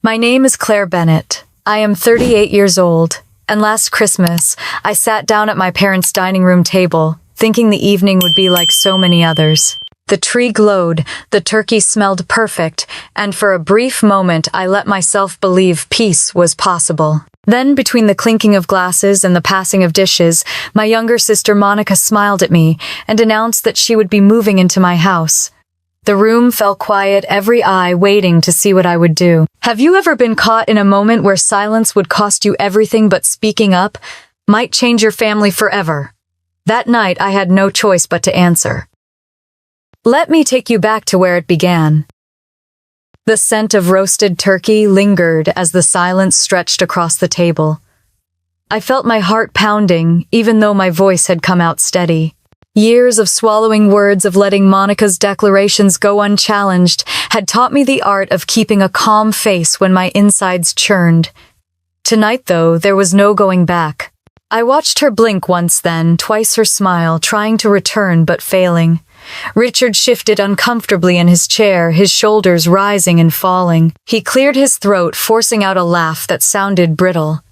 My name is Claire Bennett. I am 38 years old, and last Christmas, I sat down at my parents' dining room table, thinking the evening would be like so many others. The tree glowed, the turkey smelled perfect, and for a brief moment I let myself believe peace was possible. Then, between the clinking of glasses and the passing of dishes, my younger sister Monica smiled at me and announced that she would be moving into my house. The room fell quiet, every eye waiting to see what I would do. Have you ever been caught in a moment where silence would cost you everything but speaking up might change your family forever? That night I had no choice but to answer. Let me take you back to where it began. The scent of roasted turkey lingered as the silence stretched across the table. I felt my heart pounding, even though my voice had come out steady. Years of swallowing words, of letting Monica's declarations go unchallenged, had taught me the art of keeping a calm face when my insides churned. Tonight, though, there was no going back. I watched her blink once, then twice her smile, trying to return but failing. Richard shifted uncomfortably in his chair, his shoulders rising and falling. He cleared his throat, forcing out a laugh that sounded brittle.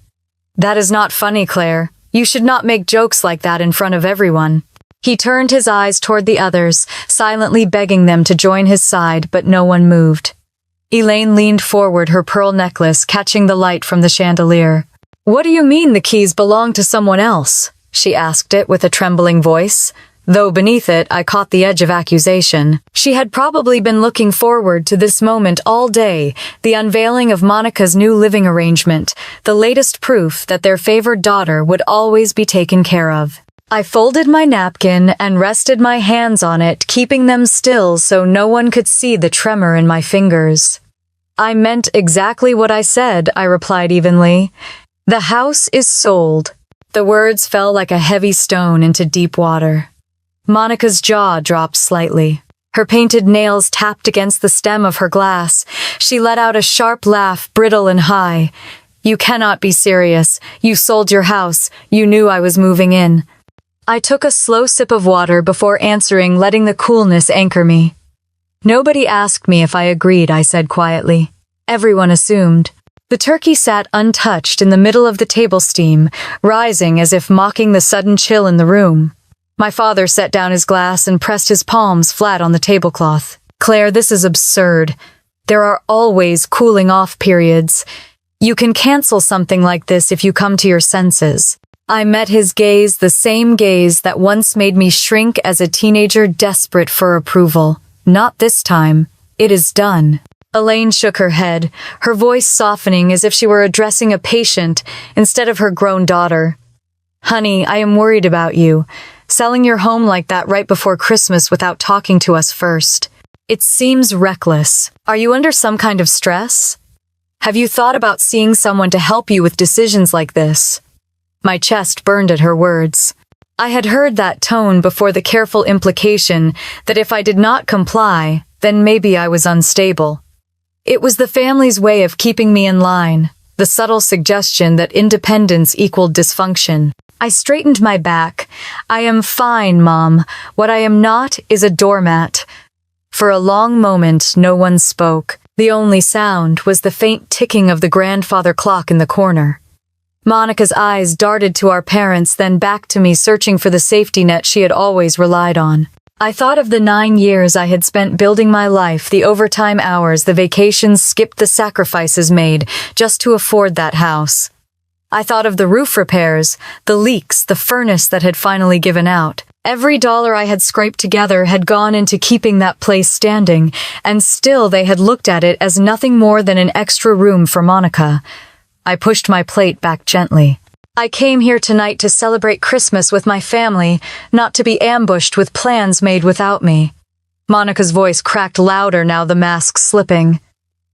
"That is not funny, Claire. You should not make jokes like that in front of everyone." He turned his eyes toward the others, silently begging them to join his side, but no one moved. Elaine leaned forward, her pearl necklace catching the light from the chandelier. "What do you mean the keys belong to someone else?" she asked it with a trembling voice. Though beneath it, I caught the edge of accusation. She had probably been looking forward to this moment all day, the unveiling of Monica's new living arrangement, the latest proof that their favored daughter would always be taken care of. I folded my napkin and rested my hands on it, keeping them still so no one could see the tremor in my fingers. "I meant exactly what I said," I replied evenly. "The house is sold." The words fell like a heavy stone into deep water. Monica's jaw dropped slightly. Her painted nails tapped against the stem of her glass. She let out a sharp laugh, brittle and high. "You cannot be serious. You sold your house. You knew I was moving in." I took a slow sip of water before answering, letting the coolness anchor me. "Nobody asked me if I agreed," I said quietly. "Everyone assumed." The turkey sat untouched in the middle of the table, steam rising as if mocking the sudden chill in the room. My father set down his glass and pressed his palms flat on the tablecloth. "Claire, this is absurd. There are always cooling off periods. You can cancel something like this if you come to your senses." I met his gaze, the same gaze that once made me shrink as a teenager desperate for approval. "Not this time. It is done." Elaine shook her head, her voice softening as if she were addressing a patient instead of her grown daughter. "Honey, I am worried about you. Selling your home like that right before Christmas without talking to us first. It seems reckless. Are you under some kind of stress? Have you thought about seeing someone to help you with decisions like this?" My chest burned at her words. I had heard that tone before, the careful implication that if I did not comply, then maybe I was unstable. It was the family's way of keeping me in line, the subtle suggestion that independence equaled dysfunction. I straightened my back. "I am fine, Mom. What I am not is a doormat." For a long moment, no one spoke. The only sound was the faint ticking of the grandfather clock in the corner. Monica's eyes darted to our parents, then back to me, searching for the safety net she had always relied on. I thought of the 9 years I had spent building my life, the overtime hours, the vacations skipped, the sacrifices made just to afford that house. I thought of the roof repairs, the leaks, the furnace that had finally given out. Every dollar I had scraped together had gone into keeping that place standing, and still they had looked at it as nothing more than an extra room for Monica. I pushed my plate back gently. "I came here tonight to celebrate Christmas with my family, not to be ambushed with plans made without me." Monica's voice cracked louder now, the mask slipping.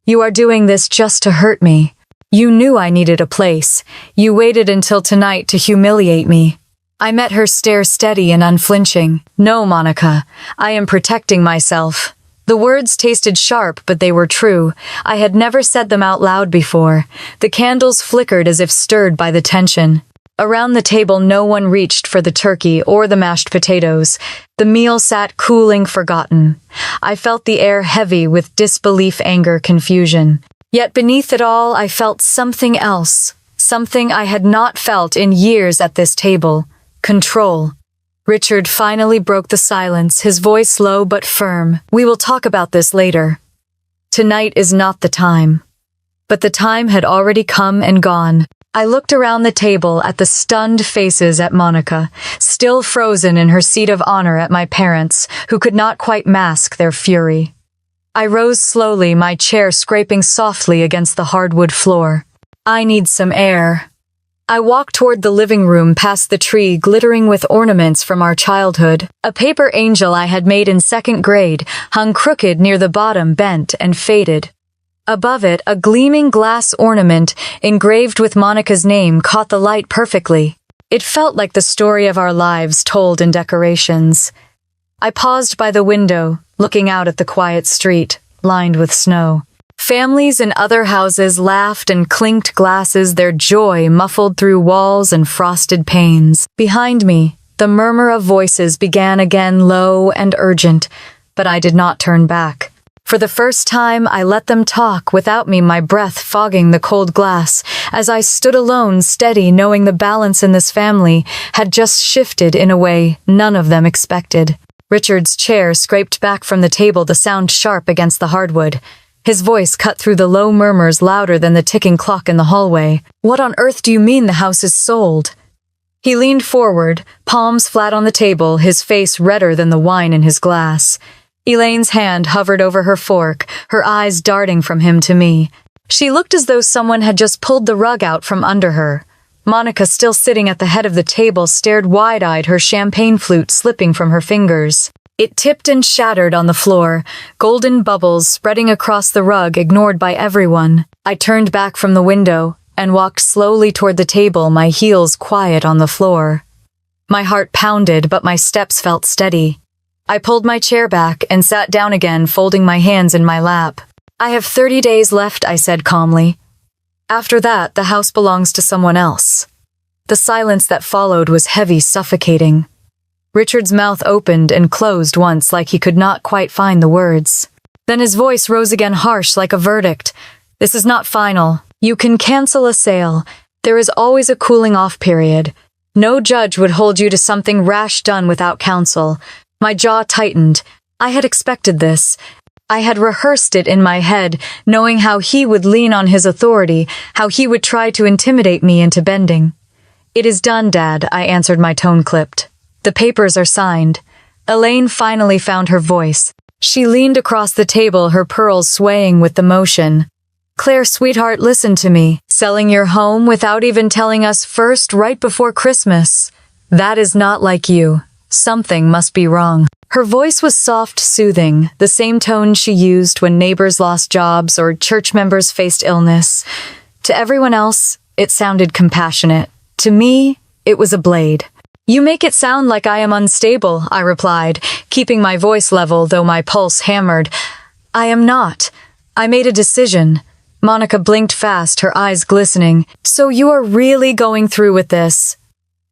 "You are doing this just to hurt me. You knew I needed a place. You waited until tonight to humiliate me." I met her stare, steady and unflinching. "No, Monica, I am protecting myself." The words tasted sharp, but they were true. I had never said them out loud before. The candles flickered as if stirred by the tension. Around the table, no one reached for the turkey or the mashed potatoes. The meal sat cooling, forgotten. I felt the air heavy with disbelief, anger, confusion. Yet beneath it all, I felt something else, something I had not felt in years at this table: control. Richard finally broke the silence, his voice low but firm. "We will talk about this later. Tonight is not the time." But the time had already come and gone. I looked around the table at the stunned faces at Monica, still frozen in her seat of honor, at my parents, who could not quite mask their fury. I rose slowly, my chair scraping softly against the hardwood floor. "I need some air." I walked toward the living room, past the tree glittering with ornaments from our childhood. A paper angel I had made in second grade hung crooked near the bottom, bent and faded. Above it, a gleaming glass ornament engraved with Monica's name caught the light perfectly. It felt like the story of our lives told in decorations. I paused by the window, looking out at the quiet street, lined with snow. Families in other houses laughed and clinked glasses, their joy muffled through walls and frosted panes. Behind me, the murmur of voices began again, low and urgent, but I did not turn back. For the first time, I let them talk without me, my breath fogging the cold glass, as I stood alone, steady, knowing the balance in this family had just shifted in a way none of them expected. Richard's chair scraped back from the table, the sound sharp against the hardwood. His voice cut through the low murmurs, louder than the ticking clock in the hallway. "What on earth do you mean the house is sold?" He leaned forward, palms flat on the table, his face redder than the wine in his glass. Elaine's hand hovered over her fork, her eyes darting from him to me. She looked as though someone had just pulled the rug out from under her. Monica, still sitting at the head of the table, stared wide-eyed, her champagne flute slipping from her fingers. It tipped and shattered on the floor, golden bubbles spreading across the rug, ignored by everyone. I turned back from the window and walked slowly toward the table, my heels quiet on the floor. My heart pounded, but my steps felt steady. I pulled my chair back and sat down again, folding my hands in my lap. "I have 30 days left," I said calmly. "After that, the house belongs to someone else." The silence that followed was heavy, suffocating. Richard's mouth opened and closed once, like he could not quite find the words. Then his voice rose again, harsh, like a verdict. "This is not final. You can cancel a sale. There is always a cooling-off period. No judge would hold you to something rash done without counsel." My jaw tightened. I had expected this. I had rehearsed it in my head, knowing how he would lean on his authority, how he would try to intimidate me into bending. "It is done, Dad," I answered, my tone clipped. "The papers are signed." Elaine finally found her voice. She leaned across the table, her pearls swaying with the motion. "Claire, sweetheart, listen to me. Selling your home without even telling us first, right before Christmas. That is not like you. Something must be wrong." Her voice was soft, soothing, the same tone she used when neighbors lost jobs or church members faced illness. To everyone else, it sounded compassionate. To me, it was a blade. "You make it sound like I am unstable," I replied, keeping my voice level though my pulse hammered. "I am not. I made a decision." Monica blinked fast, her eyes glistening. "So you are really going through with this?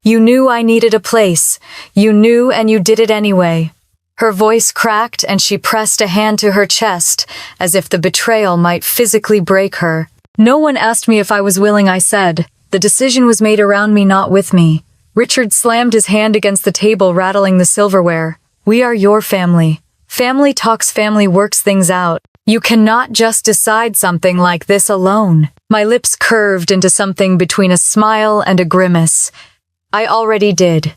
You knew I needed a place. You knew, and you did it anyway." Her voice cracked and she pressed a hand to her chest, as if the betrayal might physically break her. "No one asked me if I was willing," I said. "The decision was made around me, not with me." Richard slammed his hand against the table, rattling the silverware. "We are your family. Family talks, family works things out. You cannot just decide something like this alone." My lips curved into something between a smile and a grimace. I already did.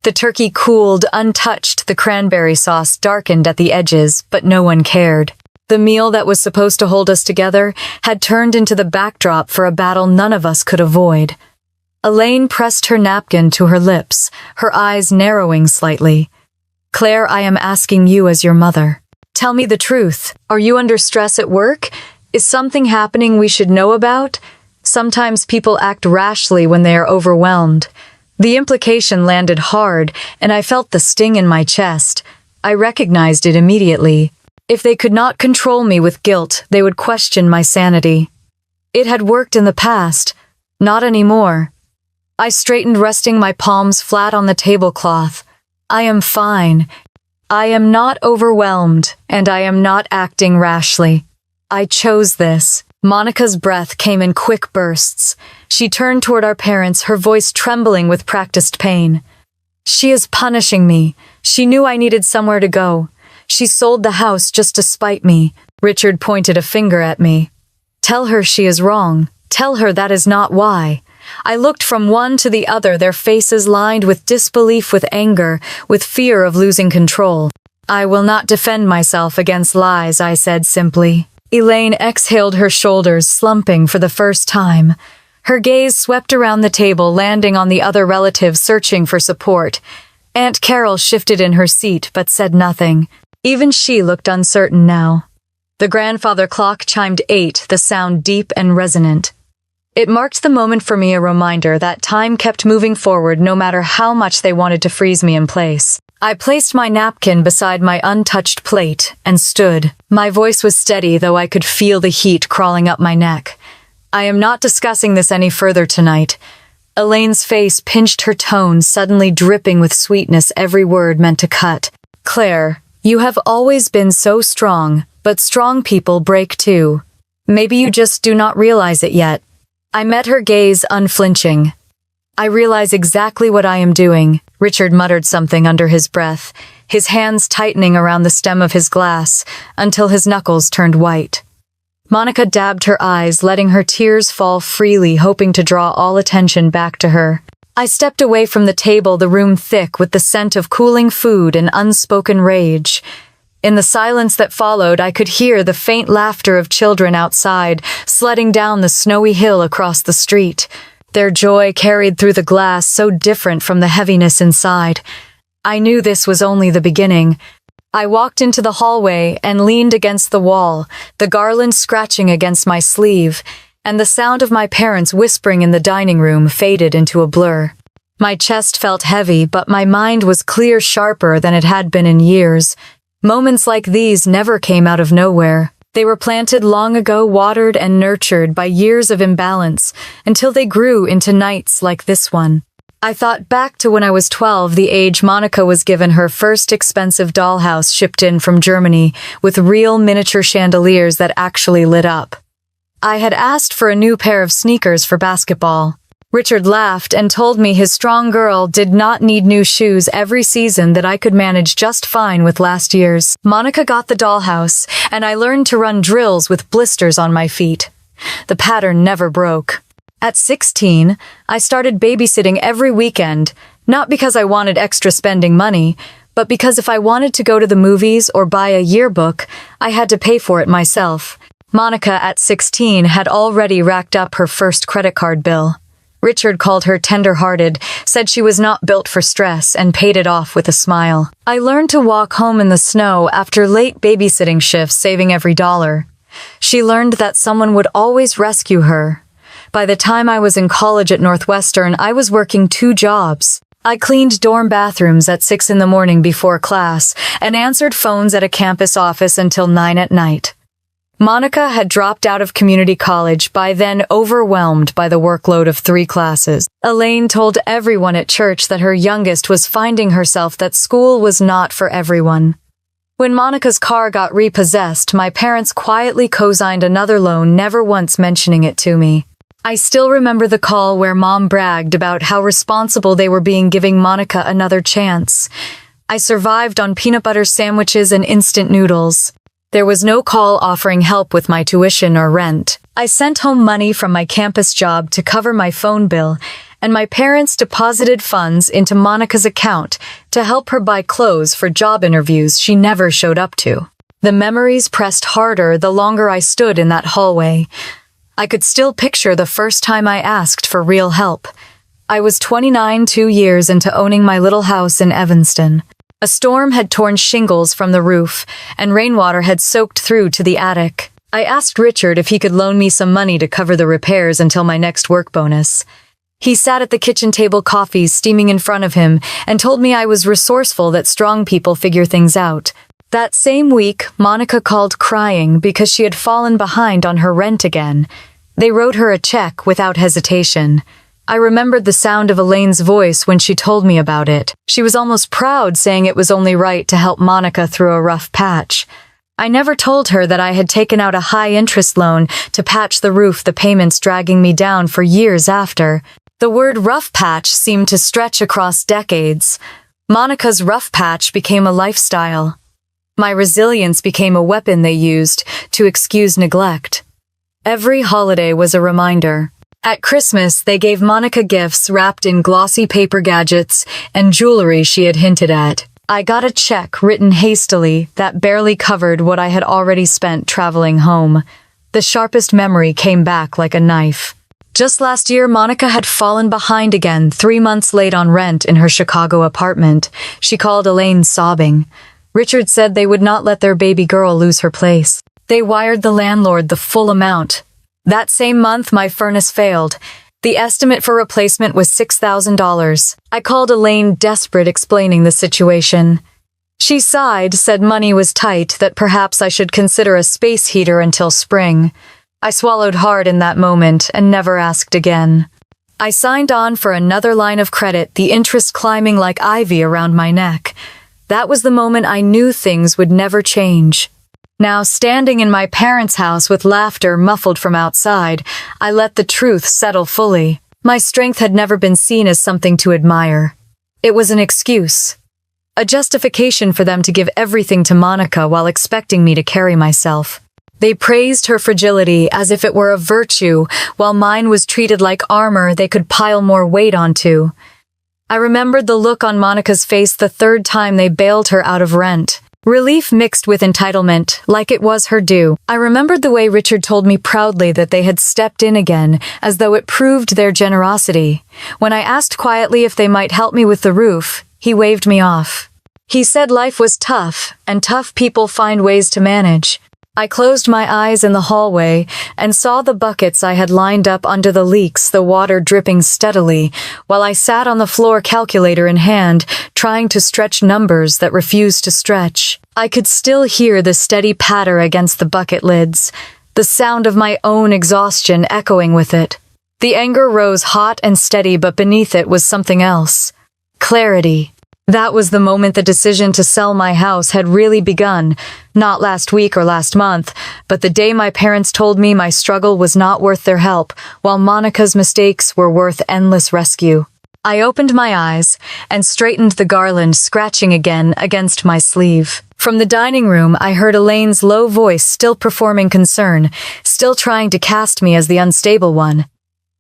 The turkey cooled, untouched, the cranberry sauce darkened at the edges, but no one cared. The meal that was supposed to hold us together had turned into the backdrop for a battle none of us could avoid. Elaine pressed her napkin to her lips, her eyes narrowing slightly. "Claire, I am asking you as your mother. Tell me the truth. Are you under stress at work? Is something happening we should know about? Sometimes people act rashly when they are overwhelmed." The implication landed hard, and I felt the sting in my chest. I recognized it immediately. If they could not control me with guilt, they would question my sanity. It had worked in the past. Not anymore. I straightened, resting my palms flat on the tablecloth. "I am fine. I am not overwhelmed, and I am not acting rashly. I chose this." Monica's breath came in quick bursts. She turned toward our parents, her voice trembling with practiced pain. "She is punishing me. She knew I needed somewhere to go. She sold the house just to spite me." Richard pointed a finger at me. "Tell her she is wrong. Tell her that is not why." I looked from one to the other, their faces lined with disbelief, with anger, with fear of losing control. "I will not defend myself against lies," I said simply. Elaine exhaled, her shoulders slumping for the first time. Her gaze swept around the table, landing on the other relatives searching for support. Aunt Carol shifted in her seat but said nothing. Even she looked uncertain now. The grandfather clock chimed 8, the sound deep and resonant. It marked the moment for me, a reminder that time kept moving forward no matter how much they wanted to freeze me in place. I placed my napkin beside my untouched plate and stood. My voice was steady, though I could feel the heat crawling up my neck. "I am not discussing this any further tonight." Elaine's face pinched, her tone suddenly dripping with sweetness, every word meant to cut. "Claire, you have always been so strong, but strong people break too. Maybe you just do not realize it yet." I met her gaze unflinching. "I realize exactly what I am doing." Richard muttered something under his breath, his hands tightening around the stem of his glass until his knuckles turned white. Monica dabbed her eyes, letting her tears fall freely, hoping to draw all attention back to her. I stepped away from the table, the room thick with the scent of cooling food and unspoken rage. In the silence that followed, I could hear the faint laughter of children outside, sledding down the snowy hill across the street. Their joy carried through the glass, so different from the heaviness inside. I knew this was only the beginning. I walked into the hallway and leaned against the wall, the garland scratching against my sleeve, and the sound of my parents whispering in the dining room faded into a blur. My chest felt heavy, but my mind was clear, sharper than it had been in years. Moments like these never came out of nowhere. They were planted long ago, watered and nurtured by years of imbalance, until they grew into nights like this one. I thought back to when I was 12, the age Monica was given her first expensive dollhouse shipped in from Germany, with real miniature chandeliers that actually lit up. I had asked for a new pair of sneakers for basketball. Richard laughed and told me his strong girl did not need new shoes every season, that I could manage just fine with last year's. Monica got the dollhouse, and I learned to run drills with blisters on my feet. The pattern never broke. At 16, I started babysitting every weekend, not because I wanted extra spending money, but because if I wanted to go to the movies or buy a yearbook, I had to pay for it myself. Monica, at 16, had already racked up her first credit card bill. Richard called her tender-hearted, said she was not built for stress, and paid it off with a smile. I learned to walk home in the snow after late babysitting shifts, saving every dollar. She learned that someone would always rescue her. By the time I was in college at Northwestern, I was working 2 jobs. I cleaned dorm bathrooms at 6 in the morning before class and answered phones at a campus office until 9 at night. Monica had dropped out of community college, by then overwhelmed by the workload of 3 classes. Elaine told everyone at church that her youngest was finding herself, that school was not for everyone. When Monica's car got repossessed, my parents quietly co-signed another loan, never once mentioning it to me. I still remember the call where Mom bragged about how responsible they were being, giving Monica another chance. I survived on peanut butter sandwiches and instant noodles. There was no call offering help with my tuition or rent. I sent home money from my campus job to cover my phone bill, and my parents deposited funds into Monica's account to help her buy clothes for job interviews she never showed up to. The memories pressed harder the longer I stood in that hallway. I could still picture the first time I asked for real help. I was 29, 2 years into owning my little house in Evanston. A storm had torn shingles from the roof, and rainwater had soaked through to the attic. I asked Richard if he could loan me some money to cover the repairs until my next work bonus. He sat at the kitchen table, coffee steaming in front of him, and told me I was resourceful, that strong people figure things out. That same week, Monica called crying because she had fallen behind on her rent again. They wrote her a check without hesitation. I remembered the sound of Elaine's voice when she told me about it. She was almost proud, saying it was only right to help Monica through a rough patch. I never told her that I had taken out a high-interest loan to patch the roof, the payments dragging me down for years after. The word rough patch seemed to stretch across decades. Monica's rough patch became a lifestyle. My resilience became a weapon they used to excuse neglect. Every holiday was a reminder. At Christmas, they gave Monica gifts wrapped in glossy paper gadgets and jewelry she had hinted at. I got a check written hastily that barely covered what I had already spent traveling home. The sharpest memory came back like a knife. Just last year, Monica had fallen behind again, 3 months late on rent in her Chicago apartment. She called Elaine sobbing. Richard said they would not let their baby girl lose her place. They wired the landlord the full amount. That same month, my furnace failed. The estimate for replacement was $6,000. I called Elaine desperate, explaining the situation. She sighed, said money was tight, that perhaps I should consider a space heater until spring. I swallowed hard in that moment and never asked again. I signed on for another line of credit, the interest climbing like ivy around my neck. That was the moment I knew things would never change. Now, standing in my parents' house with laughter muffled from outside, I let the truth settle fully. My strength had never been seen as something to admire. It was an excuse. A justification for them to give everything to Monica while expecting me to carry myself. They praised her fragility as if it were a virtue, while mine was treated like armor they could pile more weight onto. I remembered the look on Monica's face the third time they bailed her out of rent. Relief mixed with entitlement, like it was her due. I remembered the way Richard told me proudly that they had stepped in again, as though it proved their generosity. When I asked quietly if they might help me with the roof, he waved me off. He said life was tough, and tough people find ways to manage. I closed my eyes in the hallway and saw the buckets I had lined up under the leaks, the water dripping steadily, while I sat on the floor, calculator in hand, trying to stretch numbers that refused to stretch. I could still hear the steady patter against the bucket lids, the sound of my own exhaustion echoing with it. The anger rose hot and steady, but beneath it was something else. Clarity. That was the moment the decision to sell my house had really begun, not last week or last month, but the day my parents told me my struggle was not worth their help, while Monica's mistakes were worth endless rescue. I opened my eyes and straightened the garland, scratching again against my sleeve. From the dining room, I heard Elaine's low voice, still performing concern, still trying to cast me as the unstable one.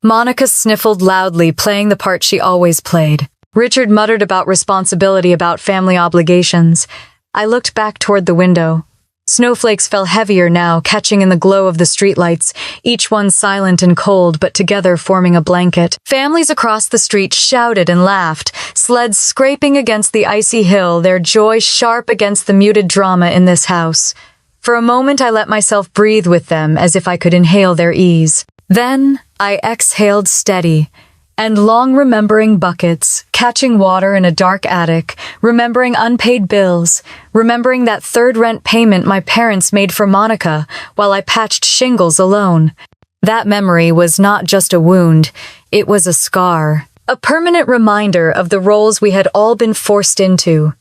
Monica sniffled loudly, playing the part she always played. Richard muttered about responsibility, about family obligations. I looked back toward the window. Snowflakes fell heavier now, catching in the glow of the streetlights, each one silent and cold, but together forming a blanket. Families across the street shouted and laughed, sleds scraping against the icy hill, their joy sharp against the muted drama in this house. For a moment I let myself breathe with them, as if I could inhale their ease. Then I exhaled steady. And long, remembering buckets, catching water in a dark attic, remembering unpaid bills, remembering that third rent payment my parents made for Monica while I patched shingles alone. That memory was not just a wound, it was a scar, a permanent reminder of the roles we had all been forced into.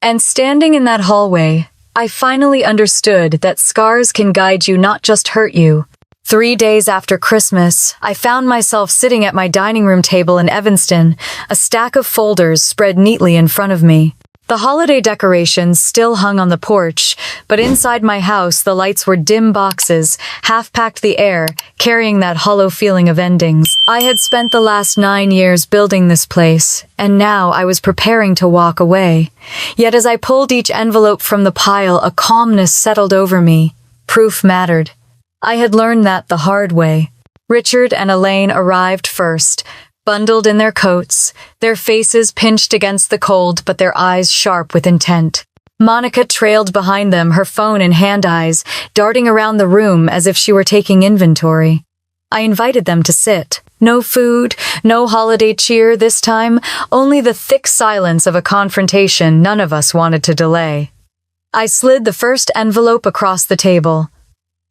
And standing in that hallway, I finally understood that scars can guide you, not just hurt you. 3 days after Christmas, I found myself sitting at my dining room table in Evanston, a stack of folders spread neatly in front of me. The holiday decorations still hung on the porch, but inside my house the lights were dim boxes, half-packed the air, carrying that hollow feeling of endings. I had spent the last 9 years building this place, and now I was preparing to walk away. Yet as I pulled each envelope from the pile, a calmness settled over me. Proof mattered. I had learned that the hard way. Richard and Elaine arrived first, bundled in their coats, their faces pinched against the cold but their eyes sharp with intent. Monica trailed behind them, her phone in hand, eyes darting around the room as if she were taking inventory. I invited them to sit. No food, no holiday cheer this time, only the thick silence of a confrontation none of us wanted to delay. I slid the first envelope across the table.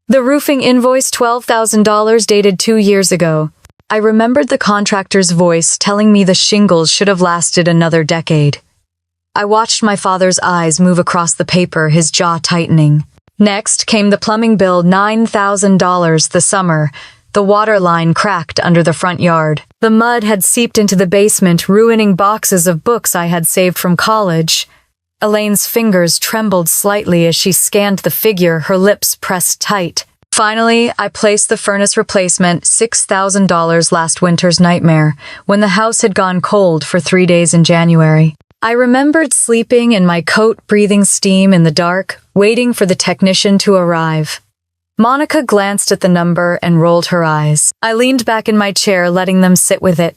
The roofing invoice, $12,000, dated 2 years ago. I remembered the contractor's voice telling me the shingles should have lasted another decade. I watched my father's eyes move across the paper, his jaw tightening. Next came the plumbing bill, $9,000 the summer. The water line cracked under the front yard. The mud had seeped into the basement, ruining boxes of books I had saved from college. Elaine's fingers trembled slightly as she scanned the figure, her lips pressed tight. Finally, I placed the furnace replacement, $6,000 last winter's nightmare, when the house had gone cold for 3 days in January. I remembered sleeping in my coat, breathing steam in the dark, waiting for the technician to arrive. Monica glanced at the number and rolled her eyes. I leaned back in my chair, letting them sit with it.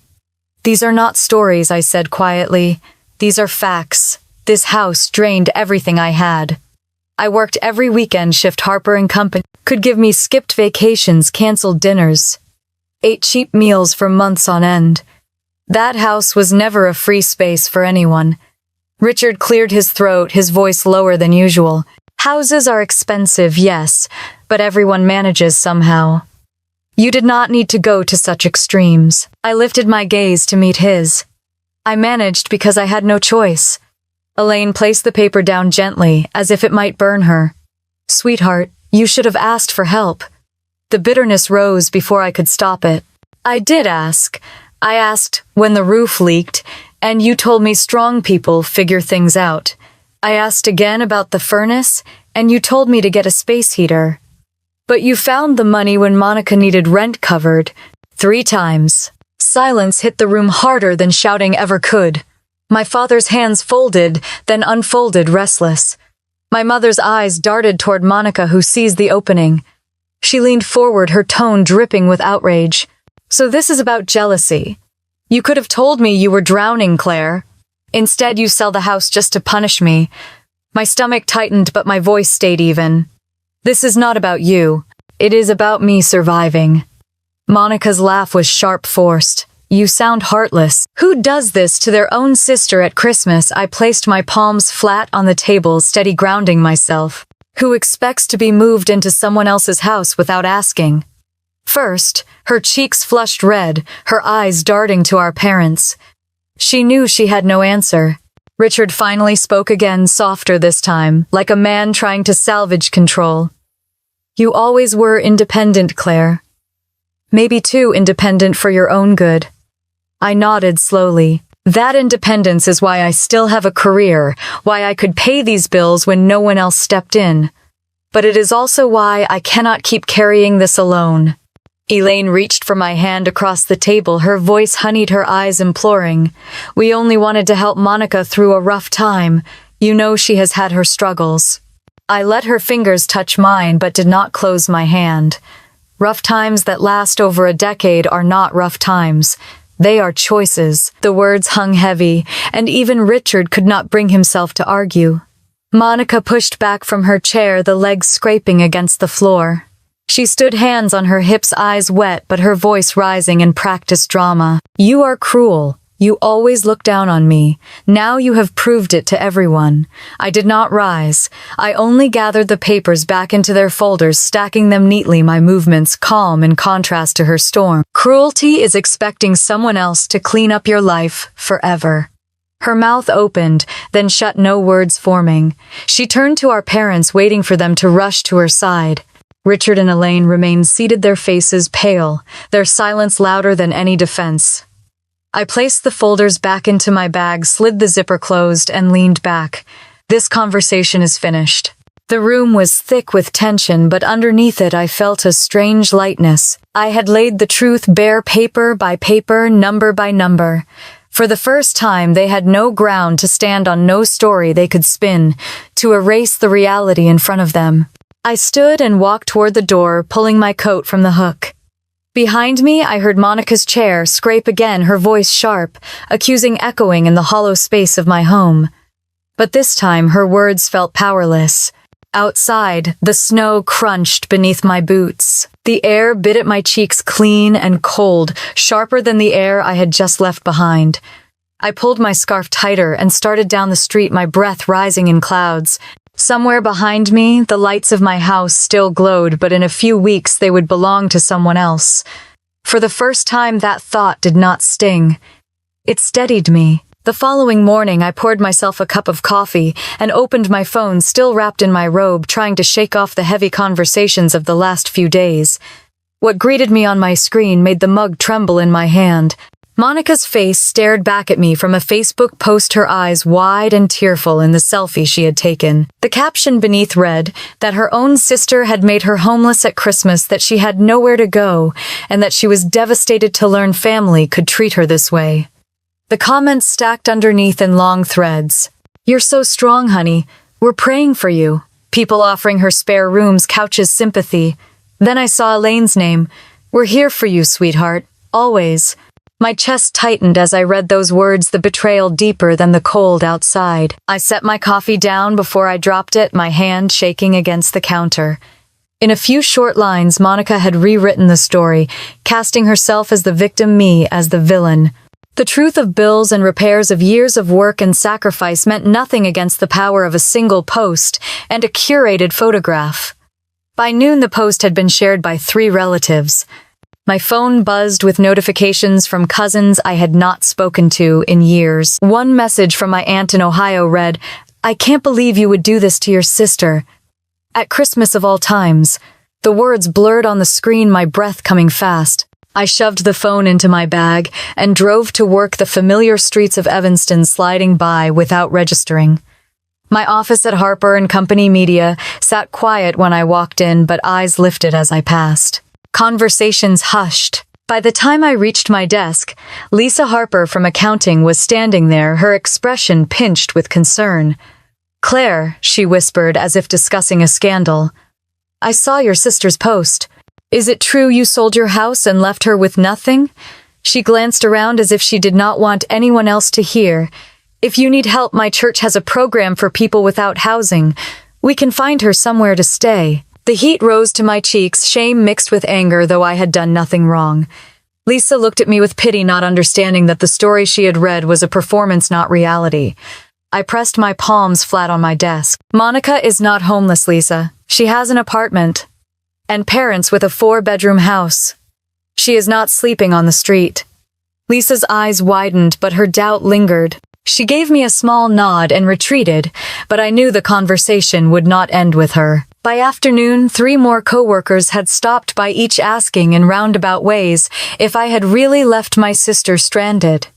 "These are not stories," I said quietly. "These are facts. This house drained everything I had. I worked every weekend shift Harper and Company could give me, skipped vacations, canceled dinners, ate cheap meals for months on end. That house was never a free space for anyone." Richard cleared his throat, his voice lower than usual. "Houses are expensive, yes, but everyone manages somehow. You did not need to go to such extremes." I lifted my gaze to meet his. "I managed because I had no choice." Elaine placed the paper down gently, as if it might burn her. "Sweetheart, you should have asked for help." The bitterness rose before I could stop it. "I did ask. I asked when the roof leaked, and you told me strong people figure things out. I asked again about the furnace, and you told me to get a space heater. But you found the money when Monica needed rent covered. 3 times. Silence hit the room harder than shouting ever could. My father's hands folded, then unfolded, restless. My mother's eyes darted toward Monica, who seized the opening. She leaned forward, her tone dripping with outrage. "So this is about jealousy. You could have told me you were drowning, Claire. Instead, you sell the house just to punish me." My stomach tightened, but my voice stayed even. "This is not about you. It is about me surviving." Monica's laugh was sharp, forced. "You sound heartless. Who does this to their own sister at Christmas?" I placed my palms flat on the table, steady grounding myself. "Who expects to be moved into someone else's house without asking?" First, her cheeks flushed red, her eyes darting to our parents. She knew she had no answer. Richard finally spoke again, softer this time, like a man trying to salvage control. "You always were independent, Claire. Maybe too independent for your own good." I nodded slowly. "That independence is why I still have a career, why I could pay these bills when no one else stepped in. But it is also why I cannot keep carrying this alone." Elaine reached for my hand across the table, her voice honeyed, her eyes imploring. "We only wanted to help Monica through a rough time. You know she has had her struggles." I let her fingers touch mine but did not close my hand. Rough times that last over a decade are not rough times. They are choices. The words hung heavy, and even Richard could not bring himself to argue. Monica pushed back from her chair, the legs scraping against the floor. She stood, hands on her hips, eyes wet, but her voice rising in practiced drama. "You are cruel. You always look down on me. Now you have proved it to everyone." I did not rise. I only gathered the papers back into their folders, stacking them neatly, my movements calm in contrast to her storm. "Cruelty is expecting someone else to clean up your life forever." Her mouth opened, then shut, no words forming. She turned to our parents, waiting for them to rush to her side. Richard and Elaine remained seated, their faces pale, their silence louder than any defense. I placed the folders back into my bag, slid the zipper closed, and leaned back. "This conversation is finished." The room was thick with tension, but underneath it I felt a strange lightness. I had laid the truth bare, paper by paper, number by number. For the first time, they had no ground to stand on, no story they could spin, to erase the reality in front of them. I stood and walked toward the door, pulling my coat from the hook. Behind me, I heard Monica's chair scrape again, her voice sharp, accusing echoing in the hollow space of my home. But this time, her words felt powerless. Outside, the snow crunched beneath my boots. The air bit at my cheeks, clean and cold, sharper than the air I had just left behind. I pulled my scarf tighter and started down the street, my breath rising in clouds. Somewhere behind me, the lights of my house still glowed, but in a few weeks they would belong to someone else. For the first time, that thought did not sting. It steadied me. The following morning, I poured myself a cup of coffee and opened my phone, still wrapped in my robe, trying to shake off the heavy conversations of the last few days. What greeted me on my screen made the mug tremble in my hand. Monica's face stared back at me from a Facebook post, her eyes wide and tearful in the selfie she had taken. The caption beneath read that her own sister had made her homeless at Christmas, that she had nowhere to go, and that she was devastated to learn family could treat her this way. The comments stacked underneath in long threads. "You're so strong, honey. We're praying for you." People offering her spare rooms, couches, sympathy. Then I saw Elaine's name. "We're here for you, sweetheart. Always." My chest tightened as I read those words, the betrayal deeper than the cold outside. I set my coffee down before I dropped it, my hand shaking against the counter. In a few short lines, Monica had rewritten the story, casting herself as the victim, me as the villain. The truth of bills and repairs, of years of work and sacrifice, meant nothing against the power of a single post and a curated photograph. By noon, the post had been shared by 3 relatives. My phone buzzed with notifications from cousins I had not spoken to in years. One message from my aunt in Ohio read, "I can't believe you would do this to your sister. At Christmas of all times." The words blurred on the screen, my breath coming fast. I shoved the phone into my bag and drove to work, the familiar streets of Evanston sliding by without registering. My office at Harper & Company Media sat quiet when I walked in, but eyes lifted as I passed. Conversations hushed. By the time I reached my desk, Lisa Harper from accounting was standing there, her expression pinched with concern. "Claire," she whispered as if discussing a scandal. "I saw your sister's post. Is it true you sold your house and left her with nothing?" She glanced around as if she did not want anyone else to hear. "If you need help, my church has a program for people without housing. We can find her somewhere to stay." The heat rose to my cheeks, shame mixed with anger, though I had done nothing wrong. Lisa looked at me with pity, not understanding that the story she had read was a performance, not reality. I pressed my palms flat on my desk. "Monica is not homeless, Lisa. She has an apartment and parents with a 4-bedroom house. She is not sleeping on the street." Lisa's eyes widened, but her doubt lingered. She gave me a small nod and retreated, but I knew the conversation would not end with her. By afternoon, 3 more coworkers had stopped by, each asking in roundabout ways if I had really left my sister stranded.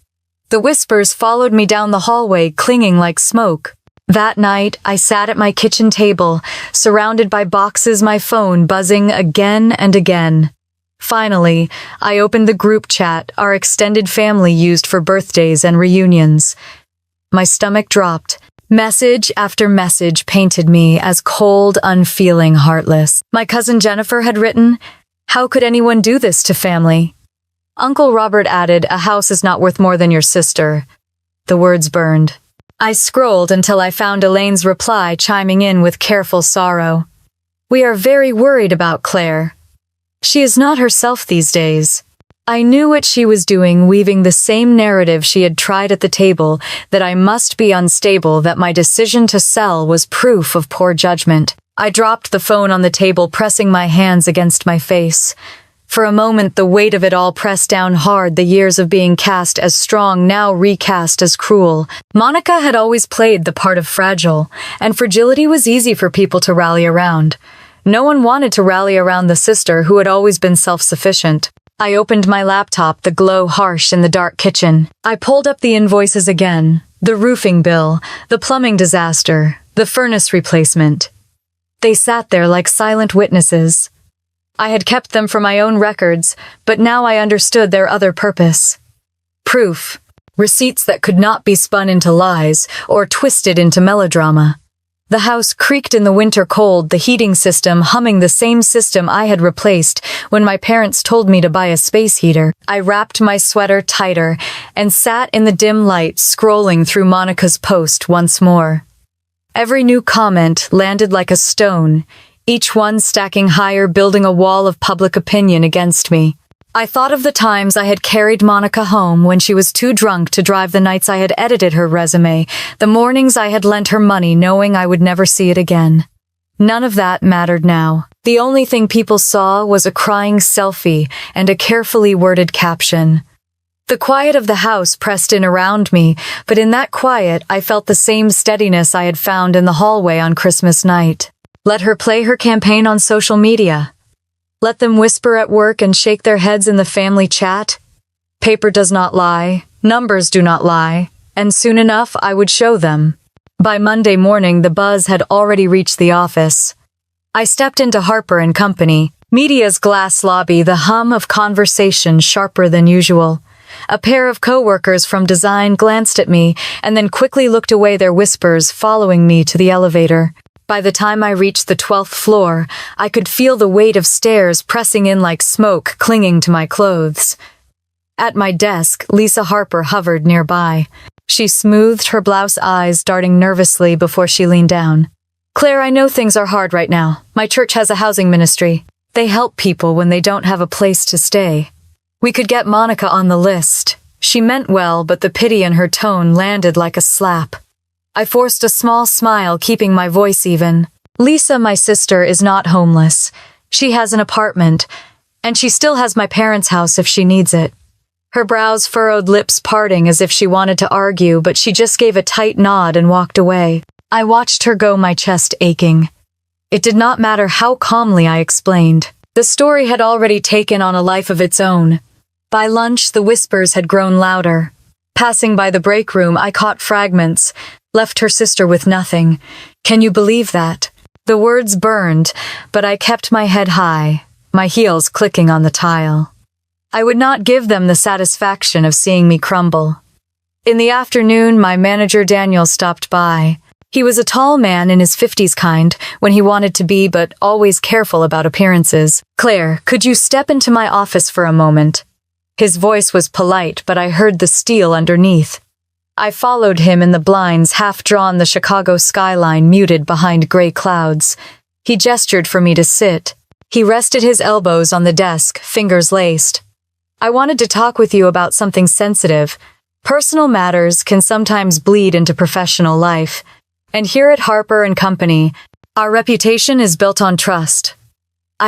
The whispers followed me down the hallway, clinging like smoke. That night, I sat at my kitchen table, surrounded by boxes, my phone buzzing again and again. Finally, I opened the group chat our extended family used for birthdays and reunions. My stomach dropped. Message after message painted me as cold, unfeeling, heartless. My cousin Jennifer had written, "How could anyone do this to family?" Uncle Robert added, "A house is not worth more than your sister." The words burned. I scrolled until I found Elaine's reply, chiming in with careful sorrow. "We are very worried about Claire. She is not herself these days." I knew what she was doing, weaving the same narrative she had tried at the table, that I must be unstable, that my decision to sell was proof of poor judgment. I dropped the phone on the table, pressing my hands against my face. For a moment, the weight of it all pressed down hard, the years of being cast as strong, now recast as cruel. Monica had always played the part of fragile, and fragility was easy for people to rally around. No one wanted to rally around the sister who had always been self-sufficient. I opened my laptop, the glow harsh in the dark kitchen. I pulled up the invoices again. The roofing bill, the plumbing disaster, the furnace replacement. They sat there like silent witnesses. I had kept them for my own records, but now I understood their other purpose. Proof. Receipts that could not be spun into lies or twisted into melodrama. The house creaked in the winter cold, the heating system humming, the same system I had replaced when my parents told me to buy a space heater. I wrapped my sweater tighter and sat in the dim light, scrolling through Monica's post once more. Every new comment landed like a stone, each one stacking higher, building a wall of public opinion against me. I thought of the times I had carried Monica home when she was too drunk to drive, the nights I had edited her resume, the mornings I had lent her money knowing I would never see it again. None of that mattered now. The only thing people saw was a crying selfie and a carefully worded caption. The quiet of the house pressed in around me, but in that quiet I felt the same steadiness I had found in the hallway on Christmas night. Let her play her campaign on social media. Let them whisper at work and shake their heads in the family chat. Paper does not lie, numbers do not lie, and soon enough I would show them. By Monday morning the buzz had already reached the office. I stepped into Harper & Company, media's glass lobby, the hum of conversation sharper than usual. A pair of co-workers from design glanced at me and then quickly looked away, their whispers following me to the elevator. By the time I reached the 12th floor, I could feel the weight of stairs pressing in like smoke clinging to my clothes. At my desk, Lisa Harper hovered nearby. She smoothed her blouse, eyes darting nervously before she leaned down. "Claire, I know things are hard right now. My church has a housing ministry. They help people when they don't have a place to stay. We could get Monica on the list." She meant well, but the pity in her tone landed like a slap. I forced a small smile, keeping my voice even. "Lisa, my sister, is not homeless. She has an apartment, and she still has my parents' house if she needs it." Her brows furrowed, lips parting as if she wanted to argue, but she just gave a tight nod and walked away. I watched her go, my chest aching. It did not matter how calmly I explained. The story had already taken on a life of its own. By lunch, the whispers had grown louder. Passing by the break room, I caught fragments. "Left her sister with nothing. Can you believe that?" The words burned, but I kept my head high, my heels clicking on the tile. I would not give them the satisfaction of seeing me crumble. In the afternoon, my manager Daniel stopped by. He was a tall man in his 50s, kind when he wanted to be, but always careful about appearances. "Claire, could you step into my office for a moment?" His voice was polite, but I heard the steel underneath. I followed him in the blinds, half drawn, the Chicago skyline muted behind gray clouds. He gestured for me to sit. He rested his elbows on the desk, fingers laced. "I wanted to talk with you about something sensitive. Personal matters can sometimes bleed into professional life. And here at Harper & Company, our reputation is built on trust."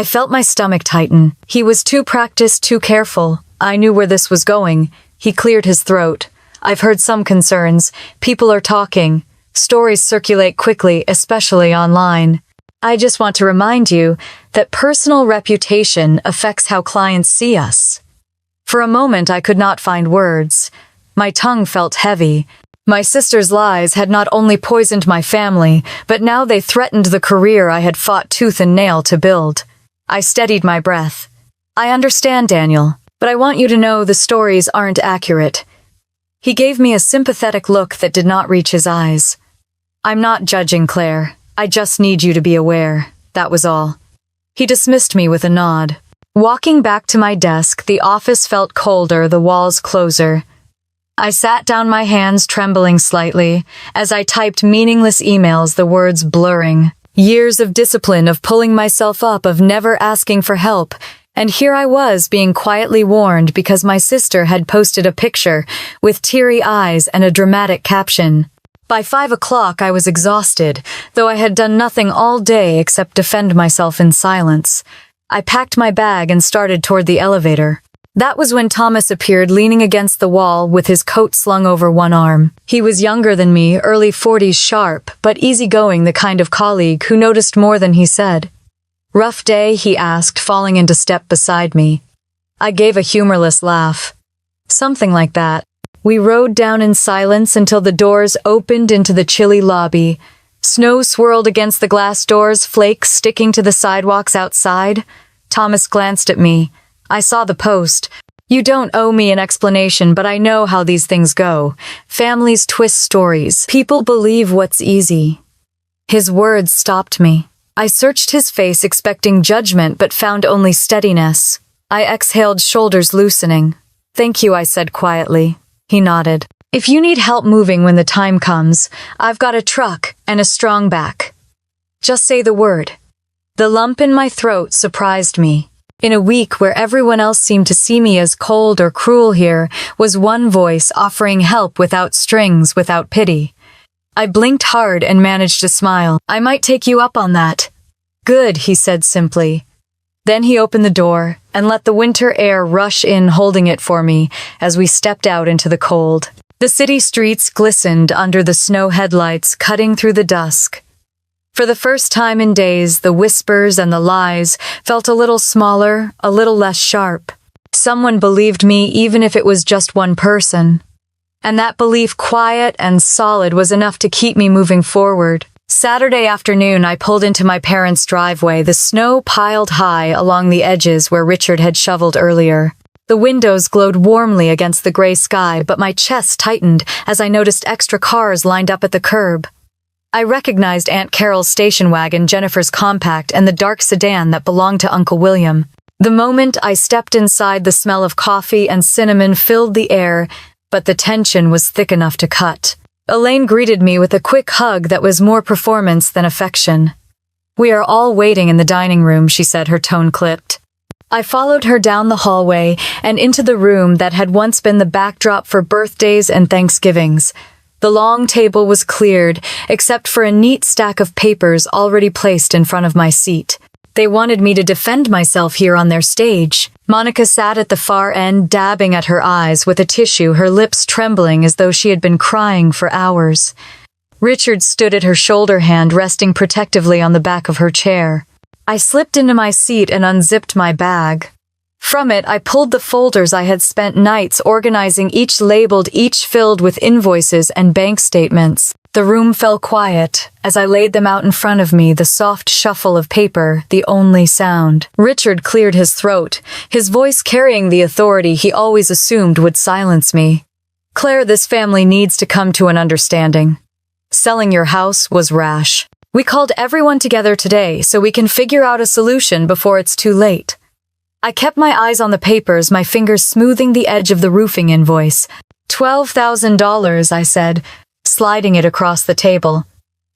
I felt my stomach tighten. He was too practiced, too careful. I knew where this was going. He cleared his throat. "I've heard some concerns. People are talking. Stories circulate quickly, especially online. I just want to remind you that personal reputation affects how clients see us." For a moment, I could not find words. My tongue felt heavy. My sister's lies had not only poisoned my family, but now they threatened the career I had fought tooth and nail to build. I steadied my breath. "I understand, Daniel, but I want you to know the stories aren't accurate." He gave me a sympathetic look that did not reach his eyes. "I'm not judging, Claire. I just need you to be aware. That was all." He dismissed me with a nod. Walking back to my desk, the office felt colder, the walls closer. I sat down, my hands trembling slightly, as I typed meaningless emails, the words blurring. Years of discipline, of pulling myself up, of never asking for help. And here I was, being quietly warned because my sister had posted a picture with teary eyes and a dramatic caption. By 5 o'clock I was exhausted, though I had done nothing all day except defend myself in silence. I packed my bag and started toward the elevator. That was when Thomas appeared, leaning against the wall with his coat slung over one arm. He was younger than me, early 40s, sharp, but easygoing, the kind of colleague who noticed more than he said. "Rough day?" he asked, falling into step beside me. I gave a humorless laugh. "Something like that." We rode down in silence until the doors opened into the chilly lobby. Snow swirled against the glass doors, flakes sticking to the sidewalks outside. Thomas glanced at me. I saw the post. "You don't owe me an explanation, but I know how these things go. Families twist stories. People believe what's easy." His words stopped me. I searched his face, expecting judgment, but found only steadiness. I exhaled, shoulders loosening. "Thank you," I said quietly. He nodded. "If you need help moving when the time comes, I've got a truck and a strong back. Just say the word." The lump in my throat surprised me. In a week where everyone else seemed to see me as cold or cruel, here was one voice offering help without strings, without pity. I blinked hard and managed a smile. "I might take you up on that." "Good," he said simply. Then he opened the door, and let the winter air rush in, holding it for me as we stepped out into the cold. The city streets glistened under the snow headlights cutting through the dusk. For the first time in days, the whispers and the lies felt a little smaller, a little less sharp. Someone believed me even if it was just one person. And that belief, quiet and solid, was enough to keep me moving forward. Saturday afternoon, I pulled into my parents' driveway, the snow piled high along the edges where Richard had shoveled earlier. The windows glowed warmly against the gray sky, but my chest tightened as I noticed extra cars lined up at the curb. I recognized Aunt Carol's station wagon, Jennifer's compact, and the dark sedan that belonged to Uncle William. The moment I stepped inside, the smell of coffee and cinnamon filled the air, but the tension was thick enough to cut. Elaine greeted me with a quick hug that was more performance than affection. "We are all waiting in the dining room," she said, her tone clipped. I followed her down the hallway and into the room that had once been the backdrop for birthdays and Thanksgivings. The long table was cleared, except for a neat stack of papers already placed in front of my seat. They wanted me to defend myself here on their stage. Monica sat at the far end, dabbing at her eyes with a tissue, her lips trembling as though she had been crying for hours. Richard stood at her shoulder, hand resting protectively on the back of her chair. I slipped into my seat and unzipped my bag. From it, I pulled the folders I had spent nights organizing, each labeled, each filled with invoices and bank statements. The room fell quiet as I laid them out in front of me, the soft shuffle of paper, the only sound. Richard cleared his throat, his voice carrying the authority he always assumed would silence me. "Claire, this family needs to come to an understanding. Selling your house was rash. We called everyone together today so we can figure out a solution before it's too late." I kept my eyes on the papers, my fingers smoothing the edge of the roofing invoice. $12,000, I said, sliding it across the table.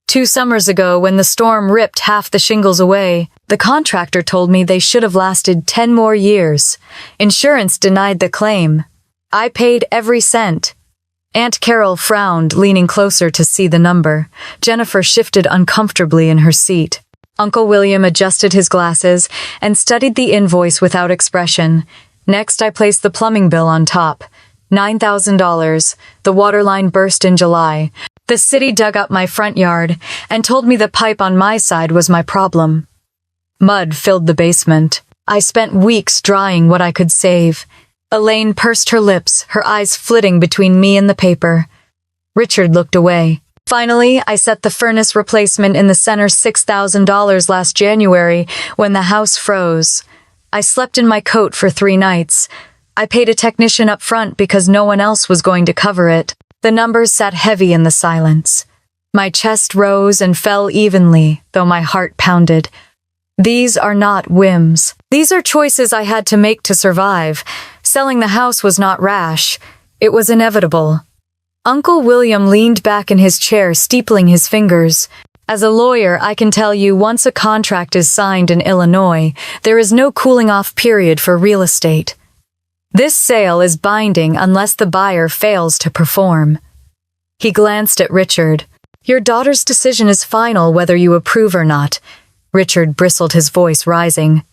2 summers ago, when the storm ripped half the shingles away, the contractor told me they should have lasted 10 more years. Insurance denied the claim. I paid every cent. Aunt Carol frowned, leaning closer to see the number. Jennifer shifted uncomfortably in her seat. Uncle William adjusted his glasses and studied the invoice without expression. Next, I placed the plumbing bill on top. $9,000. The water line burst in July. The city dug up my front yard and told me the pipe on my side was my problem. Mud filled the basement. I spent weeks drying what I could save. Elaine pursed her lips, her eyes flitting between me and the paper. Richard looked away. Finally, I set the furnace replacement in the center, $6,000 last January when the house froze. I slept in my coat for 3 nights. I paid a technician up front because no one else was going to cover it. The numbers sat heavy in the silence. My chest rose and fell evenly, though my heart pounded. These are not whims. These are choices I had to make to survive. Selling the house was not rash. It was inevitable. Uncle William leaned back in his chair, steepling his fingers. As a lawyer, I can tell you, once a contract is signed in Illinois, there is no cooling-off period for real estate. This sale is binding unless the buyer fails to perform. He glanced at Richard. "Your daughter's decision is final whether you approve or not." Richard bristled, his voice rising.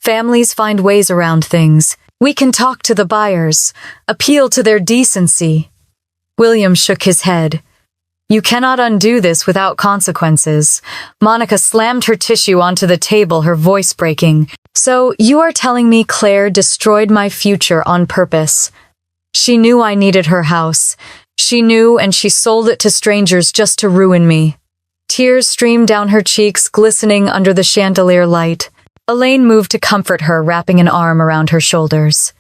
"Families find ways around things. We can talk to the buyers, appeal to their decency." William shook his head. "You cannot undo this without consequences." Monica slammed her tissue onto the table, her voice breaking. "So, you are telling me Claire destroyed my future on purpose? She knew I needed her house. She knew, and she sold it to strangers just to ruin me." Tears streamed down her cheeks, glistening under the chandelier light. Elaine moved to comfort her, wrapping an arm around her shoulders.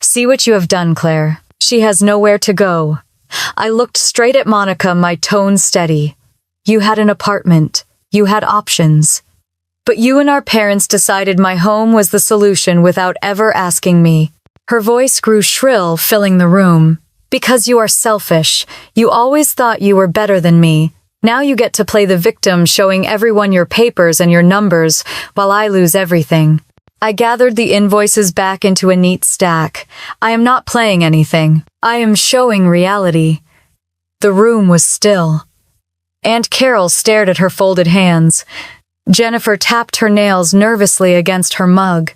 "See what you have done, Claire. She has nowhere to go." I looked straight at Monica, my tone steady. "You had an apartment. You had options. But you and our parents decided my home was the solution without ever asking me." Her voice grew shrill, filling the room. "Because you are selfish. You always thought you were better than me. Now you get to play the victim, showing everyone your papers and your numbers, while I lose everything." I gathered the invoices back into a neat stack. "I am not playing anything. I am showing reality." The room was still. Aunt Carol stared at her folded hands. Jennifer tapped her nails nervously against her mug.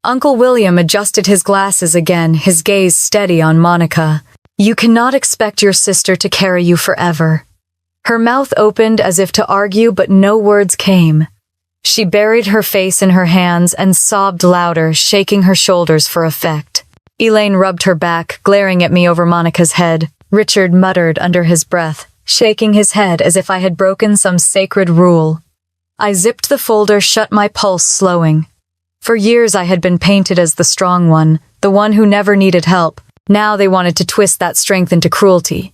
Uncle William adjusted his glasses again, his gaze steady on Monica. You cannot expect your sister to carry you forever. Her mouth opened as if to argue, but no words came. She buried her face in her hands and sobbed louder, shaking her shoulders for effect. Elaine rubbed her back, glaring at me over Monica's head. Richard muttered under his breath, shaking his head as if I had broken some sacred rule. I zipped the folder shut, my pulse slowing. For years I had been painted as the strong one, the one who never needed help. Now they wanted to twist that strength into cruelty.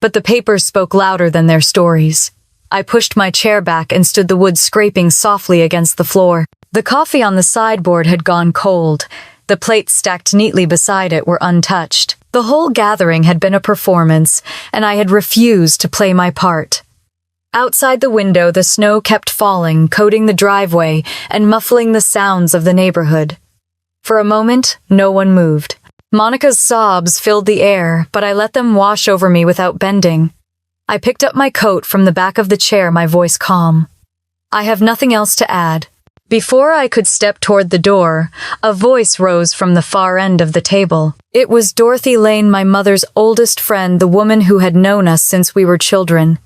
But the papers spoke louder than their stories. I pushed my chair back and stood, the wood scraping softly against the floor. The coffee on the sideboard had gone cold. The plates stacked neatly beside it were untouched. The whole gathering had been a performance, and I had refused to play my part. Outside the window, the snow kept falling, coating the driveway and muffling the sounds of the neighborhood. For a moment, no one moved. Monica's sobs filled the air, but I let them wash over me without bending. I picked up my coat from the back of the chair, my voice calm. I have nothing else to add. Before I could step toward the door, a voice rose from the far end of the table. It was Dorothy Lane, my mother's oldest friend, the woman who had known us since we were children.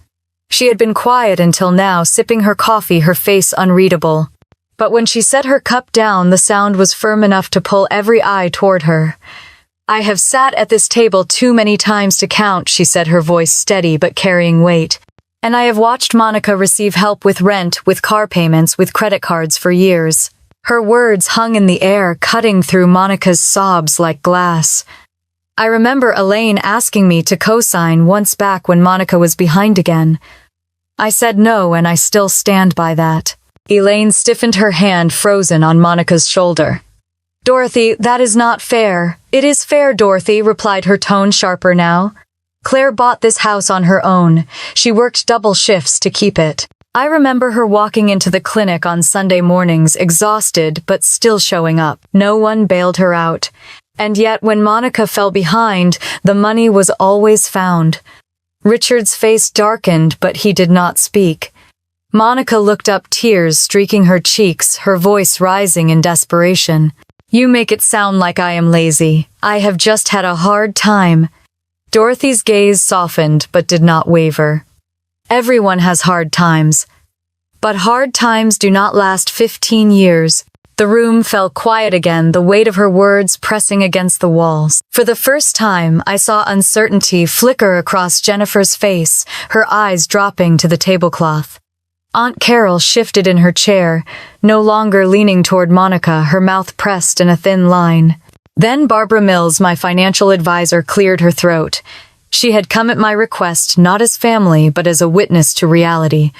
She had been quiet until now, sipping her coffee, her face unreadable. But when she set her cup down, the sound was firm enough to pull every eye toward her. I have sat at this table too many times to count, she said, her voice steady but carrying weight. And I have watched Monica receive help with rent, with car payments, with credit cards for years. Her words hung in the air, cutting through Monica's sobs like glass. I remember Elaine asking me to co-sign once back when Monica was behind again. I said no, and I still stand by that. Elaine stiffened, her hand frozen on Monica's shoulder. Dorothy, that is not fair. It is fair, Dorothy, replied, her tone sharper now. Claire bought this house on her own. She worked double shifts to keep it. I remember her walking into the clinic on Sunday mornings, exhausted but still showing up. No one bailed her out. And yet when Monica fell behind, the money was always found. Richard's face darkened, but he did not speak. Monica looked up, tears streaking her cheeks, her voice rising in desperation. You make it sound like I am lazy. I have just had a hard time. Dorothy's gaze softened but did not waver. Everyone has hard times. But hard times do not last 15 years. The room fell quiet again, the weight of her words pressing against the walls. For the first time, I saw uncertainty flicker across Jennifer's face, her eyes dropping to the tablecloth. Aunt Carol shifted in her chair, no longer leaning toward Monica, her mouth pressed in a thin line. Then Barbara Mills, my financial advisor, cleared her throat. She had come at my request not as family, but as a witness to reality.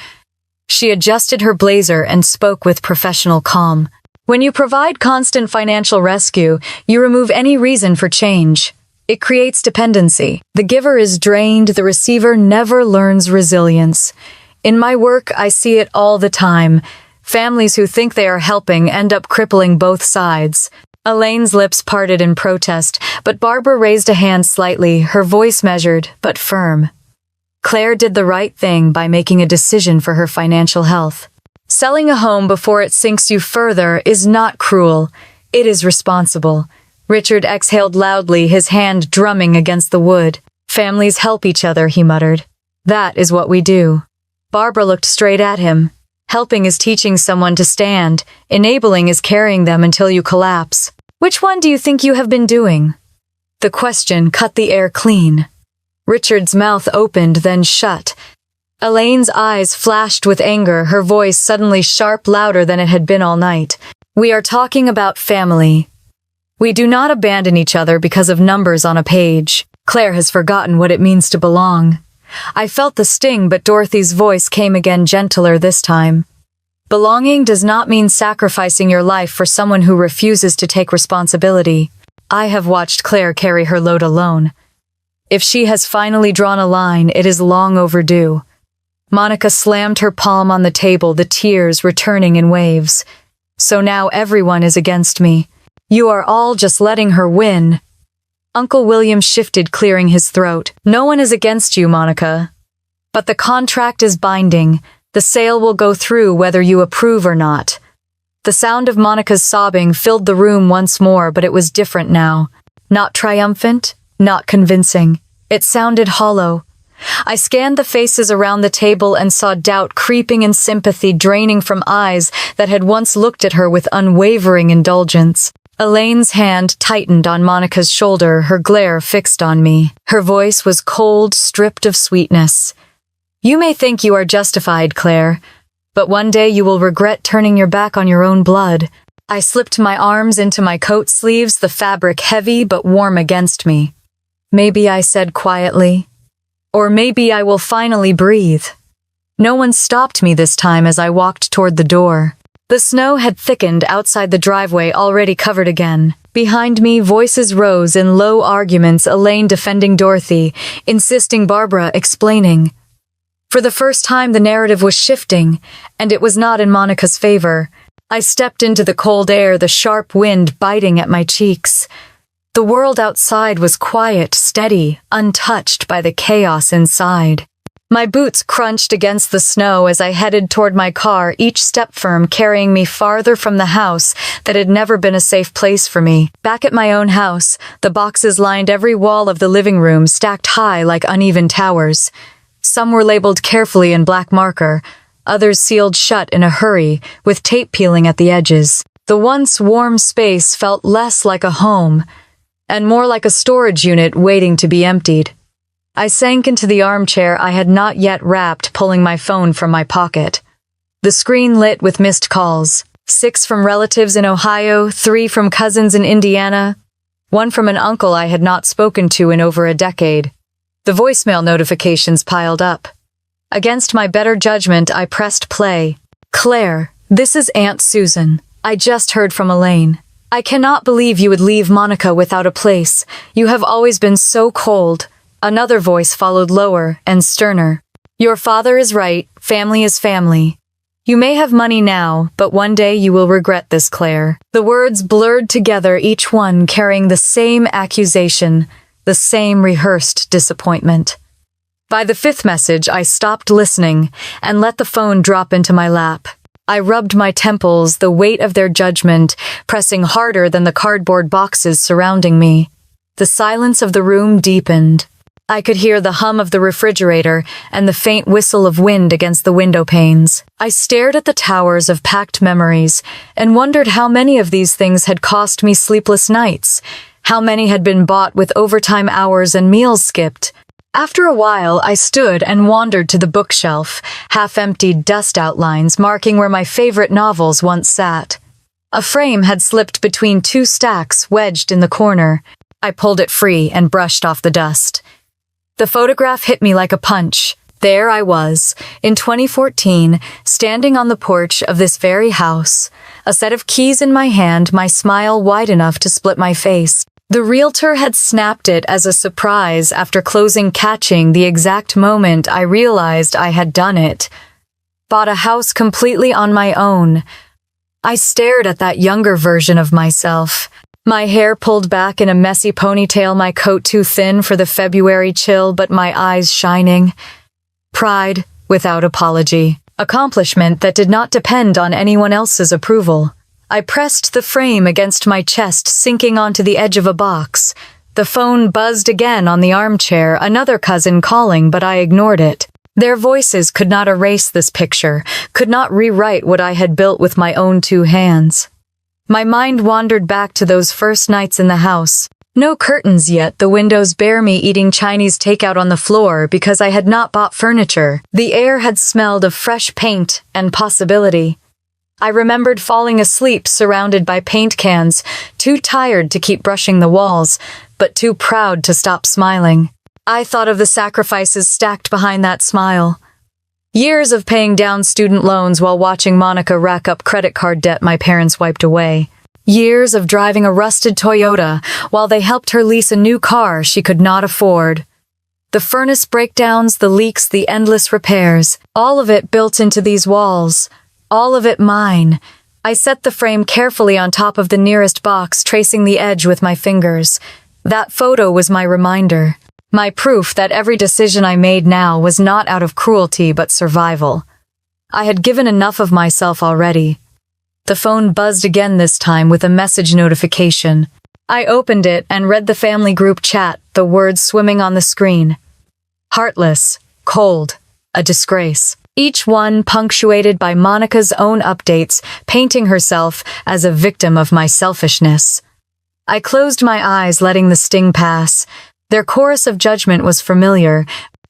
She adjusted her blazer and spoke with professional calm. When you provide constant financial rescue, you remove any reason for change. It creates dependency. The giver is drained, the receiver never learns resilience. In my work, I see it all the time. Families who think they are helping end up crippling both sides. Elaine's lips parted in protest, but Barbara raised a hand slightly, her voice measured, but firm. Claire did the right thing by making a decision for her financial health. Selling a home before it sinks you further is not cruel. It is responsible. Richard exhaled loudly, his hand drumming against the wood. Families help each other, he muttered. That is what we do. Barbara looked straight at him. Helping is teaching someone to stand. Enabling is carrying them until you collapse. Which one do you think you have been doing? The question cut the air clean. Richard's mouth opened, then shut. Elaine's eyes flashed with anger, her voice suddenly sharp, louder than it had been all night. We are talking about family. We do not abandon each other because of numbers on a page. Claire has forgotten what it means to belong. I felt the sting, but Dorothy's voice came again, gentler this time. Belonging does not mean sacrificing your life for someone who refuses to take responsibility. I have watched Claire carry her load alone. If she has finally drawn a line, it is long overdue. Monica slammed her palm on the table, the tears returning in waves. So now everyone is against me. You are all just letting her win. Uncle William shifted, clearing his throat. No one is against you, Monica. But the contract is binding. The sale will go through whether you approve or not. The sound of Monica's sobbing filled the room once more, but it was different now. Not triumphant, not convincing. It sounded hollow. I scanned the faces around the table and saw doubt creeping and sympathy draining from eyes that had once looked at her with unwavering indulgence. Elaine's hand tightened on Monica's shoulder, her glare fixed on me. Her voice was cold, stripped of sweetness. "You may think you are justified, Claire, but one day you will regret turning your back on your own blood." I slipped my arms into my coat sleeves, the fabric heavy but warm against me. "Maybe," I said quietly. "Or maybe I will finally breathe." No one stopped me this time as I walked toward the door. The snow had thickened outside the driveway, already covered again. Behind me, voices rose in low arguments, Elaine defending Dorothy, insisting Barbara, explaining. For the first time, the narrative was shifting, and it was not in Monica's favor. I stepped into the cold air, the sharp wind biting at my cheeks. The world outside was quiet, steady, untouched by the chaos inside. My boots crunched against the snow as I headed toward my car, each step firm carrying me farther from the house that had never been a safe place for me. Back at my own house, the boxes lined every wall of the living room, stacked high like uneven towers. Some were labeled carefully in black marker, others sealed shut in a hurry, with tape peeling at the edges. The once warm space felt less like a home, and more like a storage unit waiting to be emptied. I sank into the armchair I had not yet wrapped, pulling my phone from my pocket. The screen lit with missed calls. 6 from relatives in Ohio, 3 from cousins in Indiana, 1 from an uncle I had not spoken to in over a decade. The voicemail notifications piled up. Against my better judgment, I pressed play. "Claire, this is Aunt Susan. I just heard from Elaine. I cannot believe you would leave Monica without a place. You have always been so cold." Another voice followed, lower and sterner. "Your father is right. Family is family. You may have money now, but one day you will regret this, Claire." The words blurred together, each one carrying the same accusation, the same rehearsed disappointment. By the 5th message, I stopped listening and let the phone drop into my lap. I rubbed my temples, the weight of their judgment pressing harder than the cardboard boxes surrounding me. The silence of the room deepened. I could hear the hum of the refrigerator and the faint whistle of wind against the window panes. I stared at the towers of packed memories and wondered how many of these things had cost me sleepless nights, how many had been bought with overtime hours and meals skipped. After a while, I stood and wandered to the bookshelf, half-emptied dust outlines marking where my favorite novels once sat. A frame had slipped between 2 stacks wedged in the corner. I pulled it free and brushed off the dust. The photograph hit me like a punch. There I was, in 2014, standing on the porch of this very house, a set of keys in my hand, my smile wide enough to split my face. The realtor had snapped it as a surprise after closing, catching the exact moment I realized I had done it. Bought a house completely on my own. I stared at that younger version of myself. My hair pulled back in a messy ponytail, my coat too thin for the February chill, but my eyes shining. Pride without apology. Accomplishment that did not depend on anyone else's approval. I pressed the frame against my chest, sinking onto the edge of a box. The phone buzzed again on the armchair, another cousin calling, but I ignored it. Their voices could not erase this picture, could not rewrite what I had built with my own 2 hands. My mind wandered back to those first nights in the house. No curtains yet, the windows bare, me eating Chinese takeout on the floor because I had not bought furniture. The air had smelled of fresh paint and possibility. I remembered falling asleep surrounded by paint cans, too tired to keep brushing the walls, but too proud to stop smiling. I thought of the sacrifices stacked behind that smile. Years of paying down student loans while watching Monica rack up credit card debt my parents wiped away. Years of driving a rusted Toyota while they helped her lease a new car she could not afford. The furnace breakdowns, the leaks, the endless repairs, all of it built into these walls. All of it mine. I set the frame carefully on top of the nearest box, tracing the edge with my fingers. That photo was my reminder. My proof that every decision I made now was not out of cruelty but survival. I had given enough of myself already. The phone buzzed again, this time with a message notification. I opened it and read the family group chat, the words swimming on the screen. Heartless, cold, a disgrace. Each one punctuated by Monica's own updates, painting herself as a victim of my selfishness. I closed my eyes, letting the sting pass. Their chorus of judgment was familiar.